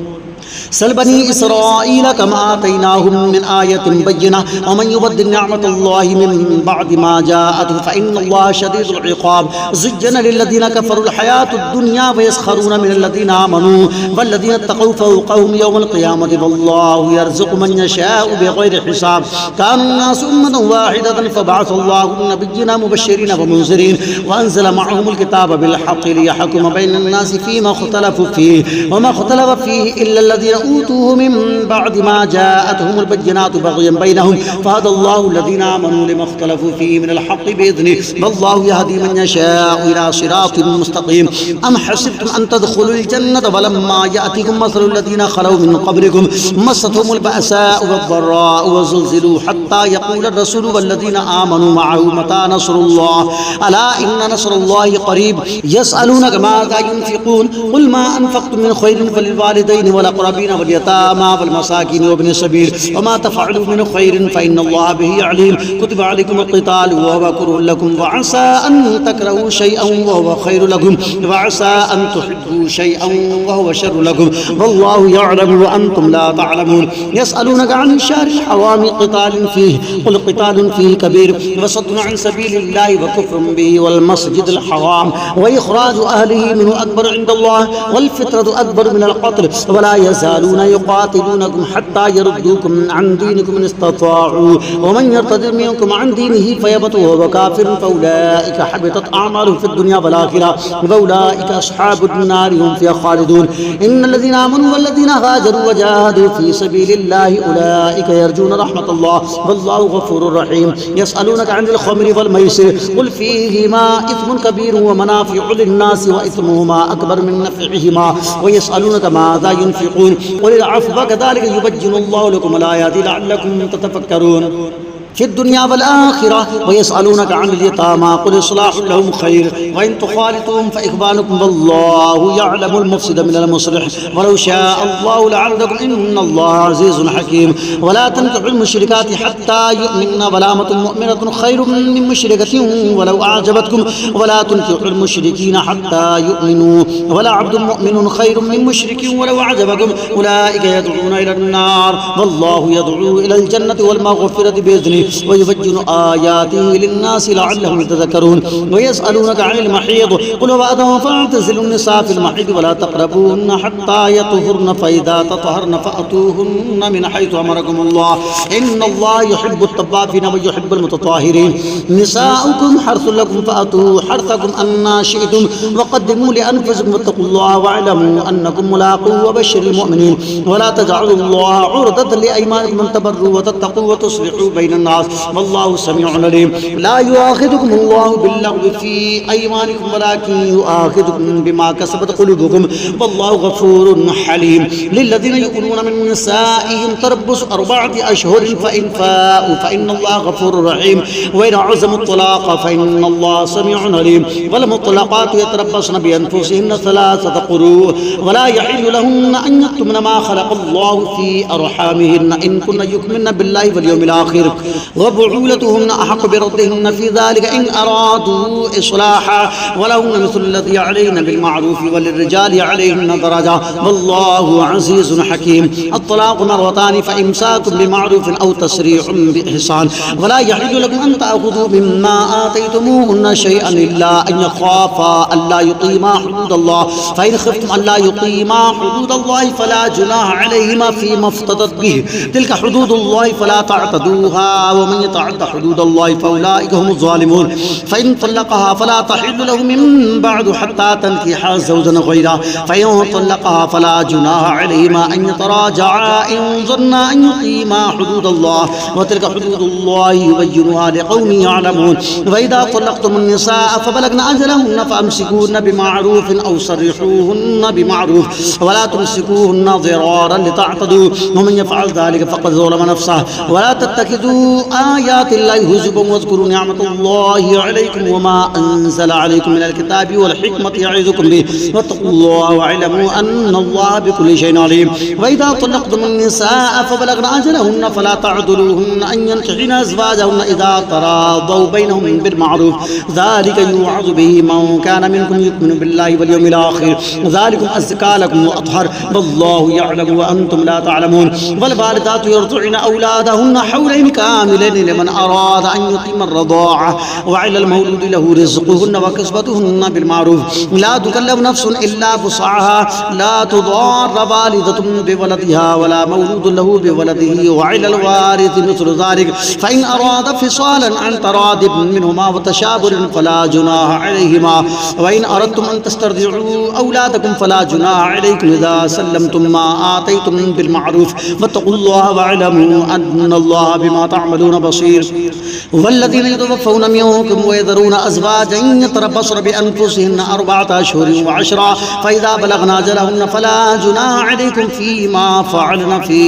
سل بني إسرائيل كما آتيناهم من آية بينة ومن يبدل نعمة الله من بعد ما جاءته فإن الله شديد العقاب زين للذين كفروا الحياة الدنيا ويسخرون من الذين آمنوا والذين اتقوا فوقهم يوم القيامة والله يرزق من يشاء بغير حساب كانوا الناس أمة واحدة فبعث الله النبيين مبشرين ومنذرين وأنزل معهم الكتاب بالحق ليحكم بين الناس فيما اختلفوا فيه وما اختلف فيه إلا الذين أوتوه من بعد ما جاءتهم البينات بغيا بينهم فهدى الله الذين آمنوا لما اختلفوا فيه من الحق بإذنه والله يهدي من يشاء إلى صراط مستقيم أم حسبتم أن تدخلوا الجنة ولما يأتكم مثل الذين خلوا من قبلكم مستهم البأساء والضراء وزلزلوا حتى يقول الرسول والذين آمنوا معه متى نصر الله ألا إن نصر الله قريب يسألونك ماذا ينفقون قل ما أنفقتم من خير فللوالدين والأقربين واليتامى والمساكين وابن السبيل وما تفعلوا من خير فإن الله به عليم كتب عليكم القتال وهو كره لكم وعسى أن تكرهوا شيئا وهو خير لكم وعسى أن تحبوا شيئا وهو شر لكم والله يعلم وأنتم لا تعلمون يسألونك عن الشهر الحرام قتال فيه قل قتال فيه كبير وصد عن سبيل الله وكفر به والمسجد الحرام وإخراج أهله منه أكبر عند الله والفترة أكبر من القتل ولا يزالون يقاتلونكم حتى يردوكم عن دينكم إن استطاعوا ومن يرتد منكم عن دينه فيمت وهو كافر فأولئك حبطت أعمالهم في الدنيا والآخرة وأولئك أصحاب النار هم فيها خالدون إن الذين آمنوا والذين هاجروا وجاهدوا في سبيل الله أولئك يرجون رحمة الله والله غفور رحيم يسألونك عن الخمر والميسر قل فيهما إثم كبير ومنافع للناس وإثمهما أكبر من نفعهما ويسألونك ماذا ينفقون قل العفو كذلك يبين الله لكم الآيات لعلكم تتفكرون في الدنيا والآخرة ويسألونك عن اليتامى قل إصلاح لهم خير وإن تخالطوهم فإخوانكم والله يعلم المفسد من المصلح ولو شاء الله لعنتكم إن الله عزيز حكيم ولا تنكحوا المشركات حتى يؤمنن ولامة مؤمنة خير من مشركة ولو أعجبتكم ولا تنكحوا المشركين حتى يؤمنوا ولا عبد مؤمن خير من مشرك ولو أعجبكم أولئك يدعون إلى النار والله يدعو إلى الجنة والمغفرة بإذنه ويبين آياته للناس لعلهم يتذكرون ويسألونك عن المحيض قل وأذى فاعتزلوا النساء في المحيض ولا تقربوهن حتى يطهرن فإذا تطهرن فأتوهن من حيث أمركم الله إن الله يحب التوابين ويحب المتطهرين نساؤكم حرث لكم فأتوا حرثكم أن شئتم وقدموا لأنفسكم واتقوا الله واعلموا أنكم ملاقوه وبشر المؤمنين ولا تجعلوا الله عرضة لأيمانكم أن تبروا وتتقوا وتصلحوا بين الناس الناس والله سميع عليم لا يؤاخذكم الله باللغو في أيمانكم ولكن يؤاخذكم بما كسبت قلوبكم والله غفور حليم للذين يؤلون من نسائهم تربص 4 أشهر فإن فاءوا فإن الله غفور رحيم وإن عزموا الطلاق فإن الله سميع عليم والمطلقات يتربصن بأنفسهن 3 قروء ولا يحل لهن أن يكتمن ما خلق الله في أرحامهن إن كن يؤمن بالله واليوم الآخر وبعولتهن أحق بردهن في ذلك إن أرادوا إصلاحا ولهن مثل الذي عليهن بالمعروف وللرجال عليهن درجة والله عزيز حكيم الطلاق مرتان فإمساك بمعروف أو تسريح بإحسان ولا يحل لكم أن تأخذوا مما آتيتموهن شيئا إلا أن يخافا ألا يقيما حدود الله فإن خفتم ألا يقيما حدود الله فلا جناح عليهما فيما افتدت به تلك حدود الله فلا تعتدوها ومن يتعد حدود الله فأولئك هم الظالمون فإن طلقها فلا تحل له من بعد حتى تنكح زوجا غيره فإن طلقها فلا جناح عليهما أن يتراجعا إن ظنا أن يقيما حدود الله وتلك حدود الله يبينها لقوم يعلمون وإذا طلقتم النساء فبلغن أجلهن فأمسكوهن بمعروف أو سرحوهن بمعروف ولا تمسكوهن ضرارا لتعتدوا ومن يفعل ذلك فقد ظلم نفسه ولا تتخذوا آيات الله هزوا واذكروا نعمة الله عليكم وما أنزل عليكم من الكتاب والحكمة يعظكم به واتقوا الله واعلموا أن الله بكل شيء عليم وإذا طلقتم النساء فبلغن أجلهن فلا تعذلوهن أن ينكحن أزواجهن إذا تراضوا بينهم بالمعروف ذلك يوعظ به من كان منكم يؤمن بالله واليوم الآخر ذلكم أزكى لكم وأطهر والله يعلم وأنتم لا تعلمون والوالدات يرضعن أولادهن حولين كاملين لمن أراد أن يتم الرضاعة وعلى المولود له رزقهن وكسبتهن بالمعروف لا تكلف نفس إلا وسعها لا تضار والدة بولدها ولا مولود له بولده وعلى الوارث مثل ذلك فإن أراد فصالا عن تراض منهما وتشاور فلا جناح عليهما وإن أردتم أن تسترضعوا أولادكم فلا جناح عليكم إذا سلمتم ما آتيتم بالمعروف واتقوا الله واعلموا أن الله بما تعملون بصير والذين يتوفون منكم ويذرون أزواجا يتربصن بأنفسهن 4 أشهر و10 فإذا بلغن أجلهن فلا جناح عليكم فيما فعلن في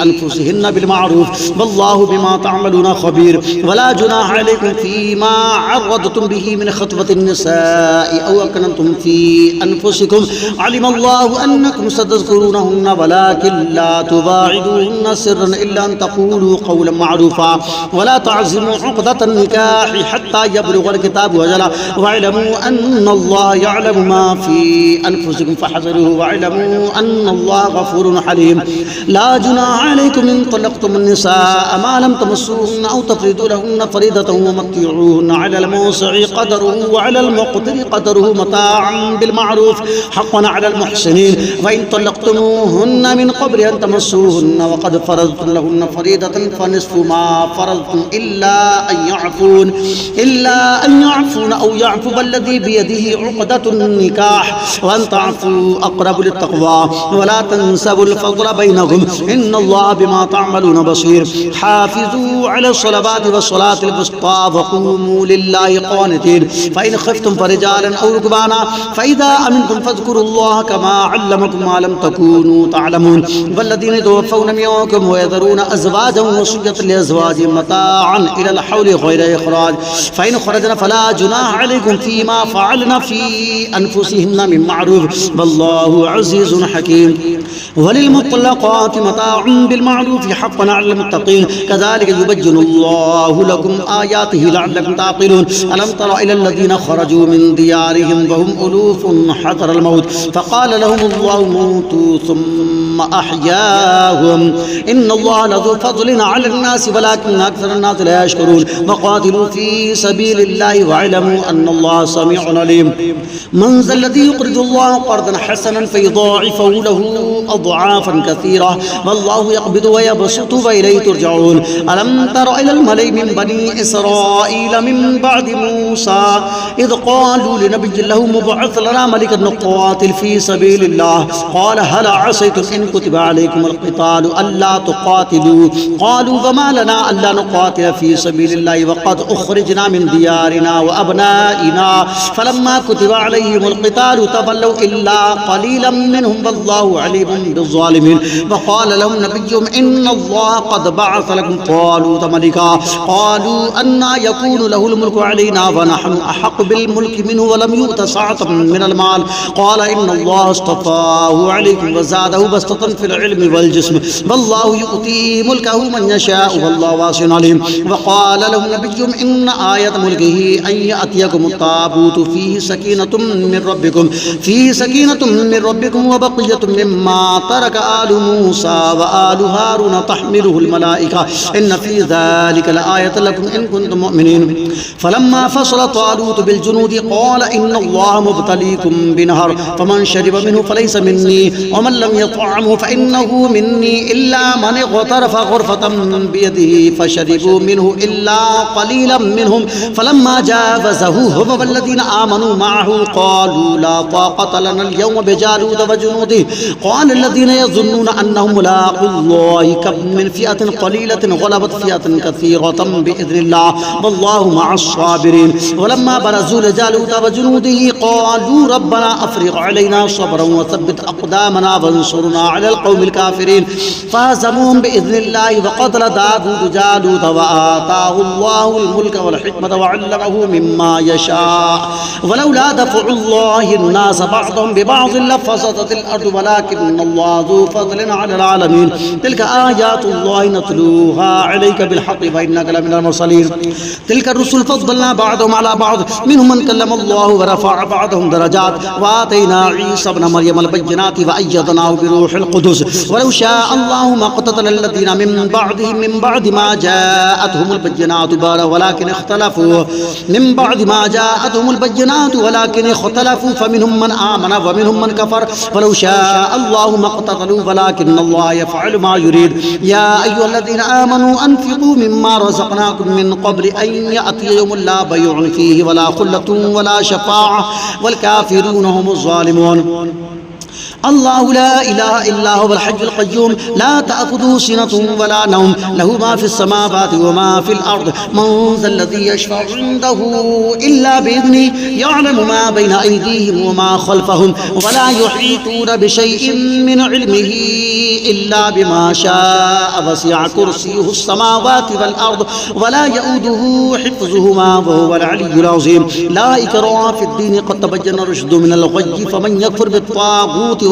أنفسهن بالمعروف والله بما تعملون خبير ولا جناح عليكم فيما عرضتم به من خطبة النساء أو أكننتم في أنفسكم علم الله أنكم ستذكرونهن ولكن لا تواعدوهن سرا إلا أن تقولوا قولا معروفا ولا تعزموا عقدة النكاح حتى يبلغ الكتاب أجله واعلموا أن الله يعلم ما في أنفسكم فاحذروه واعلموا أن الله غفور حليم لا جناح عليكم إن طلقتم النساء ما لم تمسوهن أو تفرضوا لهن فريضة ومتعوهن على الموسع قدره وعلى المقتر قدره متاعا بالمعروف حقا على المحسنين وإن طلقتموهن من قبل أن تمسوهن وقد فرضتم لهن فريضة فنصف ما فرضتم إلا أن يعفون أو يعفو الذي بيده عقدة النكاح وأن تعفوا أقرب للتقوى ولا تنسبوا الفضل بينكم إن الله بما تعملون بصير حافظوا على الصلوات والصلاة الوسطى وقوموا لله قانتين فإن خفتم فرجالا أو ركبانا فإذا أمنتم فاذكروا الله كما علمكم ما لم تكونوا تعلمون والذين يتوفون منكم ويذرون أزواجا وصية لأزواجهم متاعا إلى الحول غير إخراج فإن خرجنا فلا جناح عليكم فيما فعلنا في أنفسهن من معروف والله عزيز حكيم وللمطلقات متاع بالمعروف حقا على المتقين كذلك يبين الله لكم آياته لعلكم تعقلون ألم تر إلى الذين خرجوا من ديارهم وهم ألوف حذر الموت فقال لهم الله موتوا ثم أحياهم إن الله لذو فضل على الناس ولكن أكثر الناس لا يشكرون وقاتلوا في سبيل الله واعلموا أن الله سميع عليم من ذا الذي يقرض الله قرضا حسنا فيضاعفه له أضعافا كثيرة والله يقبض ويبسط وإليه ترجعون ألم تر إلى الملأ من بني إسرائيل من بعد موسى إذ قالوا لنبي له مبعث لنا ملكا نقاتل في سبيل الله قال هل عسيتم إن كتب عليكم القتال ألا تقاتلوا قالوا فما لنا ألا نقاتل في سبيل الله وقد أخرجنا من ديارنا وأبنائنا فلما كتب عليهم القتال تولوا إلا قليلا منهم والله عليم بالظالمين وقال لهم نبيهم إن الله قد بعث لكم طالوت ملكا قالوا أنى يكون له الملك علينا ونحن أحق بالملك منه ولم يؤت سعة من المال قال إن الله اصطفاه عليكم وزاده بسطة في العلم والجسم والله يؤتي ملكه من يشاء والله واسع عليم وقال لهم نبيهم إن آية ملكه أن يأتيكم التابوت فيه سكينة من ربكم وبقية مما ترك آل موسى وآل هارون تحمله الملائكة إن في ذلك لآية لكم إن كنتم مؤمنين فلما فصل طالوت بالجنود قال إن الله مبتليكم بنهر فمن شرب منه فليس مني ومن لم يطعمه فإنه مني إلا من اغترف غرفة بيده فشربوا منه إلا قليلا منهم فلما جاوزه هو والذين آمنوا معه قالوا لا طاقة لنا اليوم بجالوت وجنوده قال الذين يظنون أنهم ملاقوا الله كم من فئة قليلة غلبت فئة كثيرة بإذن الله والله مع الصابرين ولما برزوا لجالوت وجنوده قالوا ربنا أفرغ علينا صبرا وثبت أقدامنا وانصرنا على القوم الكافرين فهزموهم بإذن الله وقتل داود جالوت وآتاه الله الملك والحكمة وعلمه مما يشاء ولولا دفع الله الناس بعضهم ببعض لفسدت الأرض ولكن الله ذو فضل على العالمين تلك آيات الله نتلوها عليك بالحق فإنك لمن المرسلين تلك الرسل فضلنا بعضهم على بعض منهم من كلم الله ورفع بعضهم درجات وآتينا عيسى ابن مريم البينات وأيدناه بروح القدس ولو شاء الله ما اقتتل الذين من بعدهم من بعد ما جاءتهم البينات ولكن اختلفوا فمنهم من آمن ومنهم من كفر ولو شاء الله ما اقتتلوا ولكن الله يفعل ما يريد يا أيها الذين آمنوا أنفقوا مما رزقناكم من قبل أن يأتي يوم لا بيع فيه ولا خلة ولا شفاعة والكافرون هم الظالمون الله لا إله إلا هو الحي القيوم لا تأخذه سنة ولا نوم له ما في السماوات وما في الأرض من ذا الذي يشفع عنده إلا بإذنه يعلم ما بين أيديهم وما خلفهم ولا يحيطون بشيء من علمه إلا بما شاء وسع كرسيه السماوات والأرض ولا يؤوده حفظهما وهو العلي العظيم لا إكراه في الدين قد تبين الرشد من الغي فمن يكفر بالطاغوت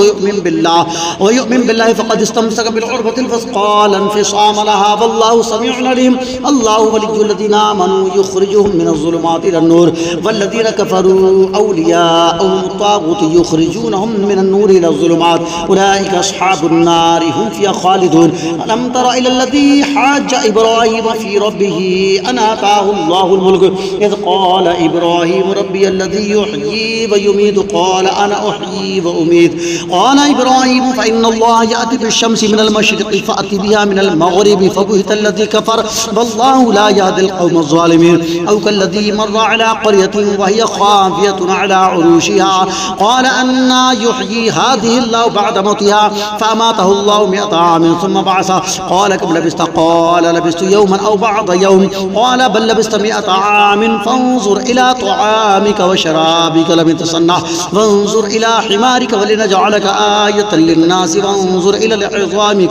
ويؤمن بالله فقد استمسك بالعروة الوثقى لا انفصام لها والله سميع عليم الله ولي الذين آمنوا يخرجهم من الظلمات إلى النور والذين كفروا أولياءهم الطاغوت يخرجونهم من النور إلى الظلمات أولئك أصحاب النار هم فيها خالدون ألم تر إلى الذي حاج إبراهيم في ربه أن آتاه الله الملك إذ قال إبراهيم ربي الذي يحيي ويميت قال أنا أحيي وأميت قال إبراهيم فإن الله يأتي بالشمس من المشرق فأتي بها من المغرب فبهت الذي كفر والله لا يهدي القوم الظالمين أو كالذي مر على قرية وهي خافية على عروشها قال أنى يحيي هذه الله بعد موتها فأماته الله 100 عام ثم بعثه قال كم لبثت قال لبثت يوما أو بعض يوم قال بل لبثت 100 عام فانظر إلى طعامك وشرابك لم يتصنع وانظر إلى حمارك ولنجعلك آية للناس وانظر إلى العظام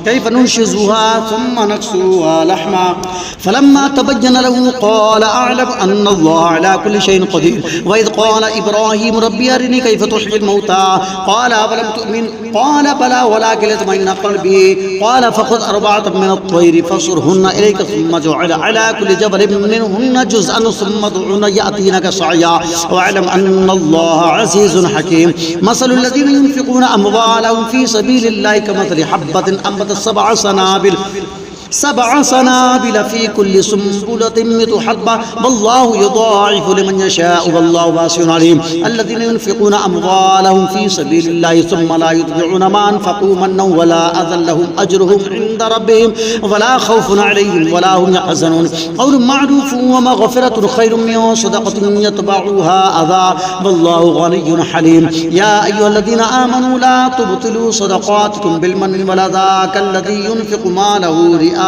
كيف ننشزها ثم نكسوها لحما فلما تبين له قال أعلم أن الله على كل شيء قدير وإذ قال إبراهيم ربي أرني كيف تحيي الموتى قال أولم تؤمن قال بلى ولكن ليطمئن قلبي قال فخذ 4 من الطير فصرهن إليك ثم اجعل على كل جبل منهن جزءا ثم ادعهن يأتينك سعيا واعلم أن الله عزيز حكيم مثل الذين ينفقون أموالهم في سبيل الله كمثل حبة أنبتت 7 سنابل في كل سنبلة 100 حبة والله يضاعف لمن يشاء والله واسع عليم الذين ينفقون أموالهم في سبيل الله ثم لا يتبعون ما أنفقوا منا ولا أذى لهم أجرهم عند ربهم ولا خوف عليهم ولا هم يحزنون قول معروف ومغفرة خير من صدقة يتبعها أذى والله غني حليم يا أيها الذين آمنوا لا تبطلوا صدقاتكم بالمن والأذى كالذي ينفق ماله رئاء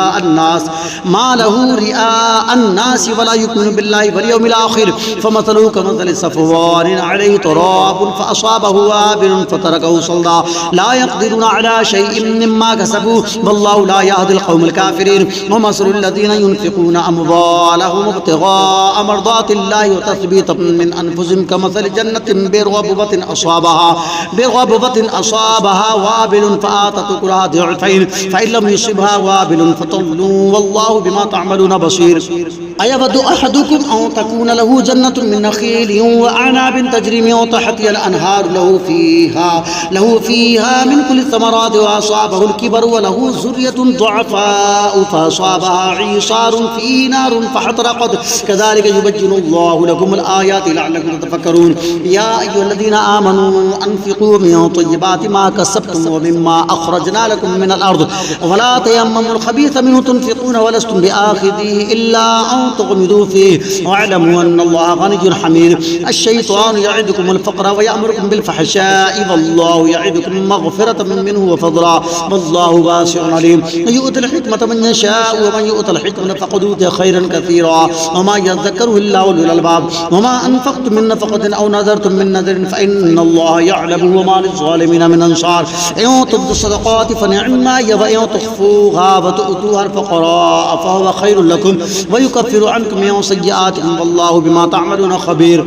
رئاء الناس ولا يؤمن بالله واليوم الآخر فمثله كمثل صفوان عليه تراب فأصابه وابل فتركه صلدا لا يقدرون على شيء مما كسبوا والله لا يهدي القوم الكافرين ومثل الذين ينفقون أموالهم ابتغاء مرضات الله وتثبيتا من أنفسهم كمثل جنة برغبة أصابها وابل فآتت أكلها ضعفين فإن لم يصبها وابل فطل والله بما تعملون بصير أيود أحدكم أن تكون له جنة من نخيل وأعناب تجري من تحتها الأنهار له فيها من كل الثمرات وأصابه الكبر وله ذرية ضعفاء فأصابها عصار فيه نار فاحترقت كذلك يبين الله لكم الآيات لعلكم تتفكرون يا أيها الذين آمنوا أنفقوا من طيبات ما كسبتم ومما أخرجنا لكم من الأرض ولا تيمموا الخبيث منه تنفقون ولستم بآخذيه إلا أن تغمضوا فيه واعلموا أن الله غني حميد الشيطان يعدكم الفقر ويأمركم بالفحشاء والله يعدكم مغفرة منه وفضلا والله واسع عليم يؤتي الحكمة من يشاء ومن يؤتى الحكمة فقد أوتي خيرا كثيرا وما يذكر إلا أولو الألباب وما أنفقتم من نفقة أو نذرتم من نذر فإن الله يعلم وما للظالمين من أنصار إن تبدوا الصدقات فنعما هي وإن تخفوها وتؤتوها الفقراء فهو خير لكم ويكفر عنكم من سيئاتكم والله بما تعملون خبير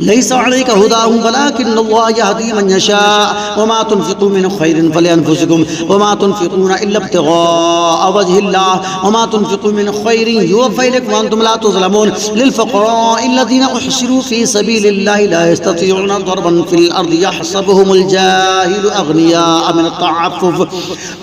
ليس عليك هداهم ولكن الله يهدي من يشاء وما تنفقوا من خير فلأنفسكم وما تنفقون إلا ابتغاء وجه الله وما تنفقوا من خير يوفى إليكم وأنتم لا تظلمون للفقراء الذين أحصروا في سبيل الله لا يستطيعون ضربا في الأرض يحسبهم الجاهل أغنياء من التعفف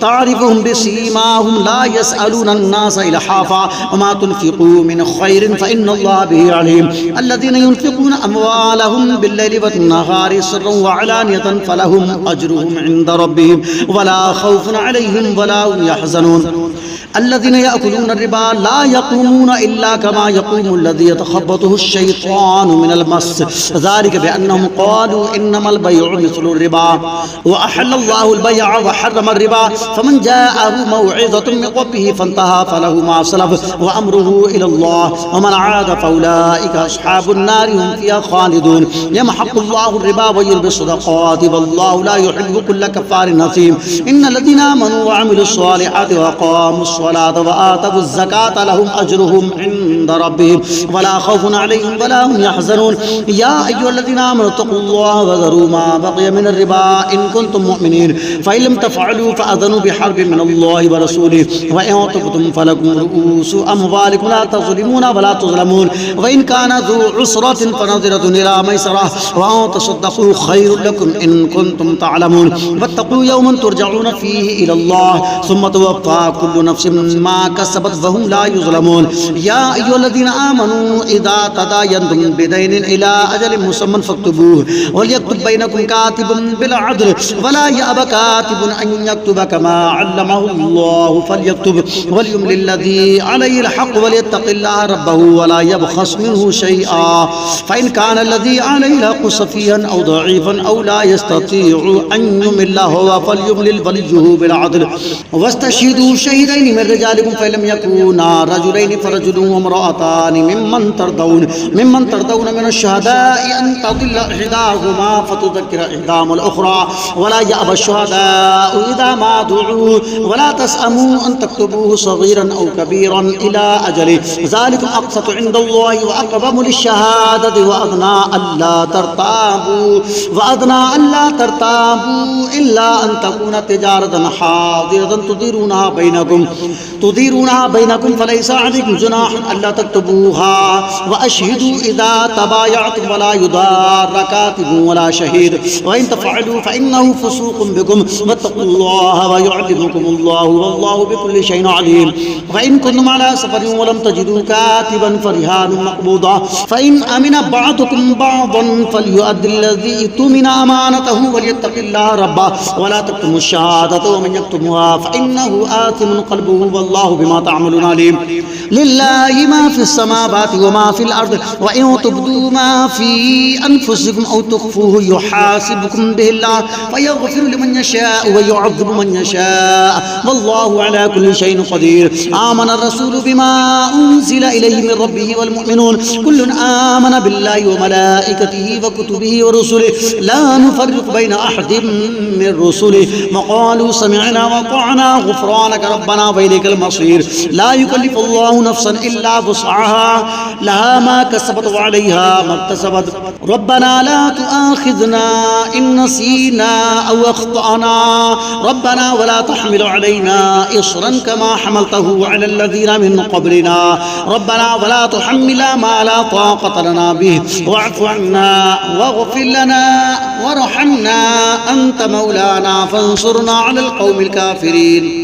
تعرفهم بسيماهم لا يسألون الناس إلحافا وما تنفقوا من خير فإن الله به عليم الذين ينفقون أموالهم بالليل والنهار سرا وعلانية فلهم أجرهم عند ربهم ولا خوف عليهم ولا هم يحزنون الذين يأكلون الربا لا يقومون إلا كما يقوم الذي يتخبطه الشيطان من المس ذلك بأنهم قالوا إنما البيع مثل الربا وأحل الله البيع وحرم الربا فمن جاءه موعظة من ربه فانتهى فله ما سلف وأمره إلى الله ومن عاد فأولئك أصحاب النار هم فيها خالدون يمحق الله الربا ويربي الصدقات والله لا يحب كل كفار أثيم إن الذين آمنوا وعملوا الصالحات وأقاموا الصلاة وآتوا الزكاة لهم أجرهم عند ربهم ولا خوف عليهم ولا هم يحزنون يا أيها الذين آمنوا اتقوا الله وذروا ما بقي من الربا إن كنتم مؤمنين فإن لم تفعلوا فأذنوا بحرب من الله ورسوله وإن تبتم فلكم رؤوس أموالكم لا تظلمون ولا تظلمون وإن كان ذو عسرة فنظرة إلى ميسرة وأن تصدقوا خير لكم إن كنتم تعلمون واتقوا يوما ترجعون فيه إلى الله ثم توفى كل نفس ما كسبت وهم لا يظلمون يا أيها الذين آمنوا إذا تداينتم بدين إلى أجل مسمى فاكتبوه وليكتب بينكم كاتب بالعدل ولا يأب كاتب أن يكتب كما علمه الله فليكتب وليملل الذي عليه الحق وليتق الله ربه ولا يبخس منه شيئا فإن كان الذي عليه الحق سفيها أو ضعيفا أو لا يستطيع أن يمل هو فليملل وليه بالعدل واستشهدوا شهيدين من رجالكم فإن لم يكونا رجلين فرجل وامرأتان ممن ترضون من الشهداء أن تضل إحداهما فتذكر إحداهما الأخرى ولا يأبى الشهداء إذا ما دعوا ولا تسأموا أن تكتبوه صغيرا أو كبيرا إلى أجله ذلكم أقسط عند الله وأقرب للشهادة وأدنى ألا ترتابوا إلا أن تكون تجارة حاضرة تديرونها بينكم فليس عليكم جناح ألا تكتبوها وأشهدوا إذا تبايعتم ولا يضار كاتب ولا شهيد وإن تفعلوا فإنه فسوق بكم واتقوا الله ويعلمكم الله والله بكل شيء عليم وإن كنتم على سفر ولم تجدوا كاتبا فرهان مقبوضة فإن أمن بعضكم بعضا فليؤدي الذي اؤتمن أمانته وليتق الله ربه ولا تكتموا الشهادة ومن يكتمها فإنه آثم قلبه فاتقوه والله بما تعملون عليم لله ما في السماوات وما في الأرض وإن تبدوا ما في أنفسكم أو تخفوه يحاسبكم به الله فيغفر لمن يشاء ويعذب من يشاء والله على كل شيء قدير آمن الرسول بما أنزل إليه من ربه والمؤمنون كل آمن بالله وملائكته وكتبه ورسله لا نفرق بين أحد من رسله وقالوا سمعنا وطعنا غفرانك ربنا وإليك المصير لا يكلف الله نفسا إلا وسعها لها ما كسبت وعليها ما اكتسبت ربنا لا تؤاخذنا إن نسينا أو أخطأنا ربنا ولا تحمل علينا إصرا كما حملته على الذين من قبلنا ربنا ولا تحملنا ما لا طاقة لنا به واعف عنا واغفر لنا وارحمنا أنت مولانا فانصرنا على القوم الكافرين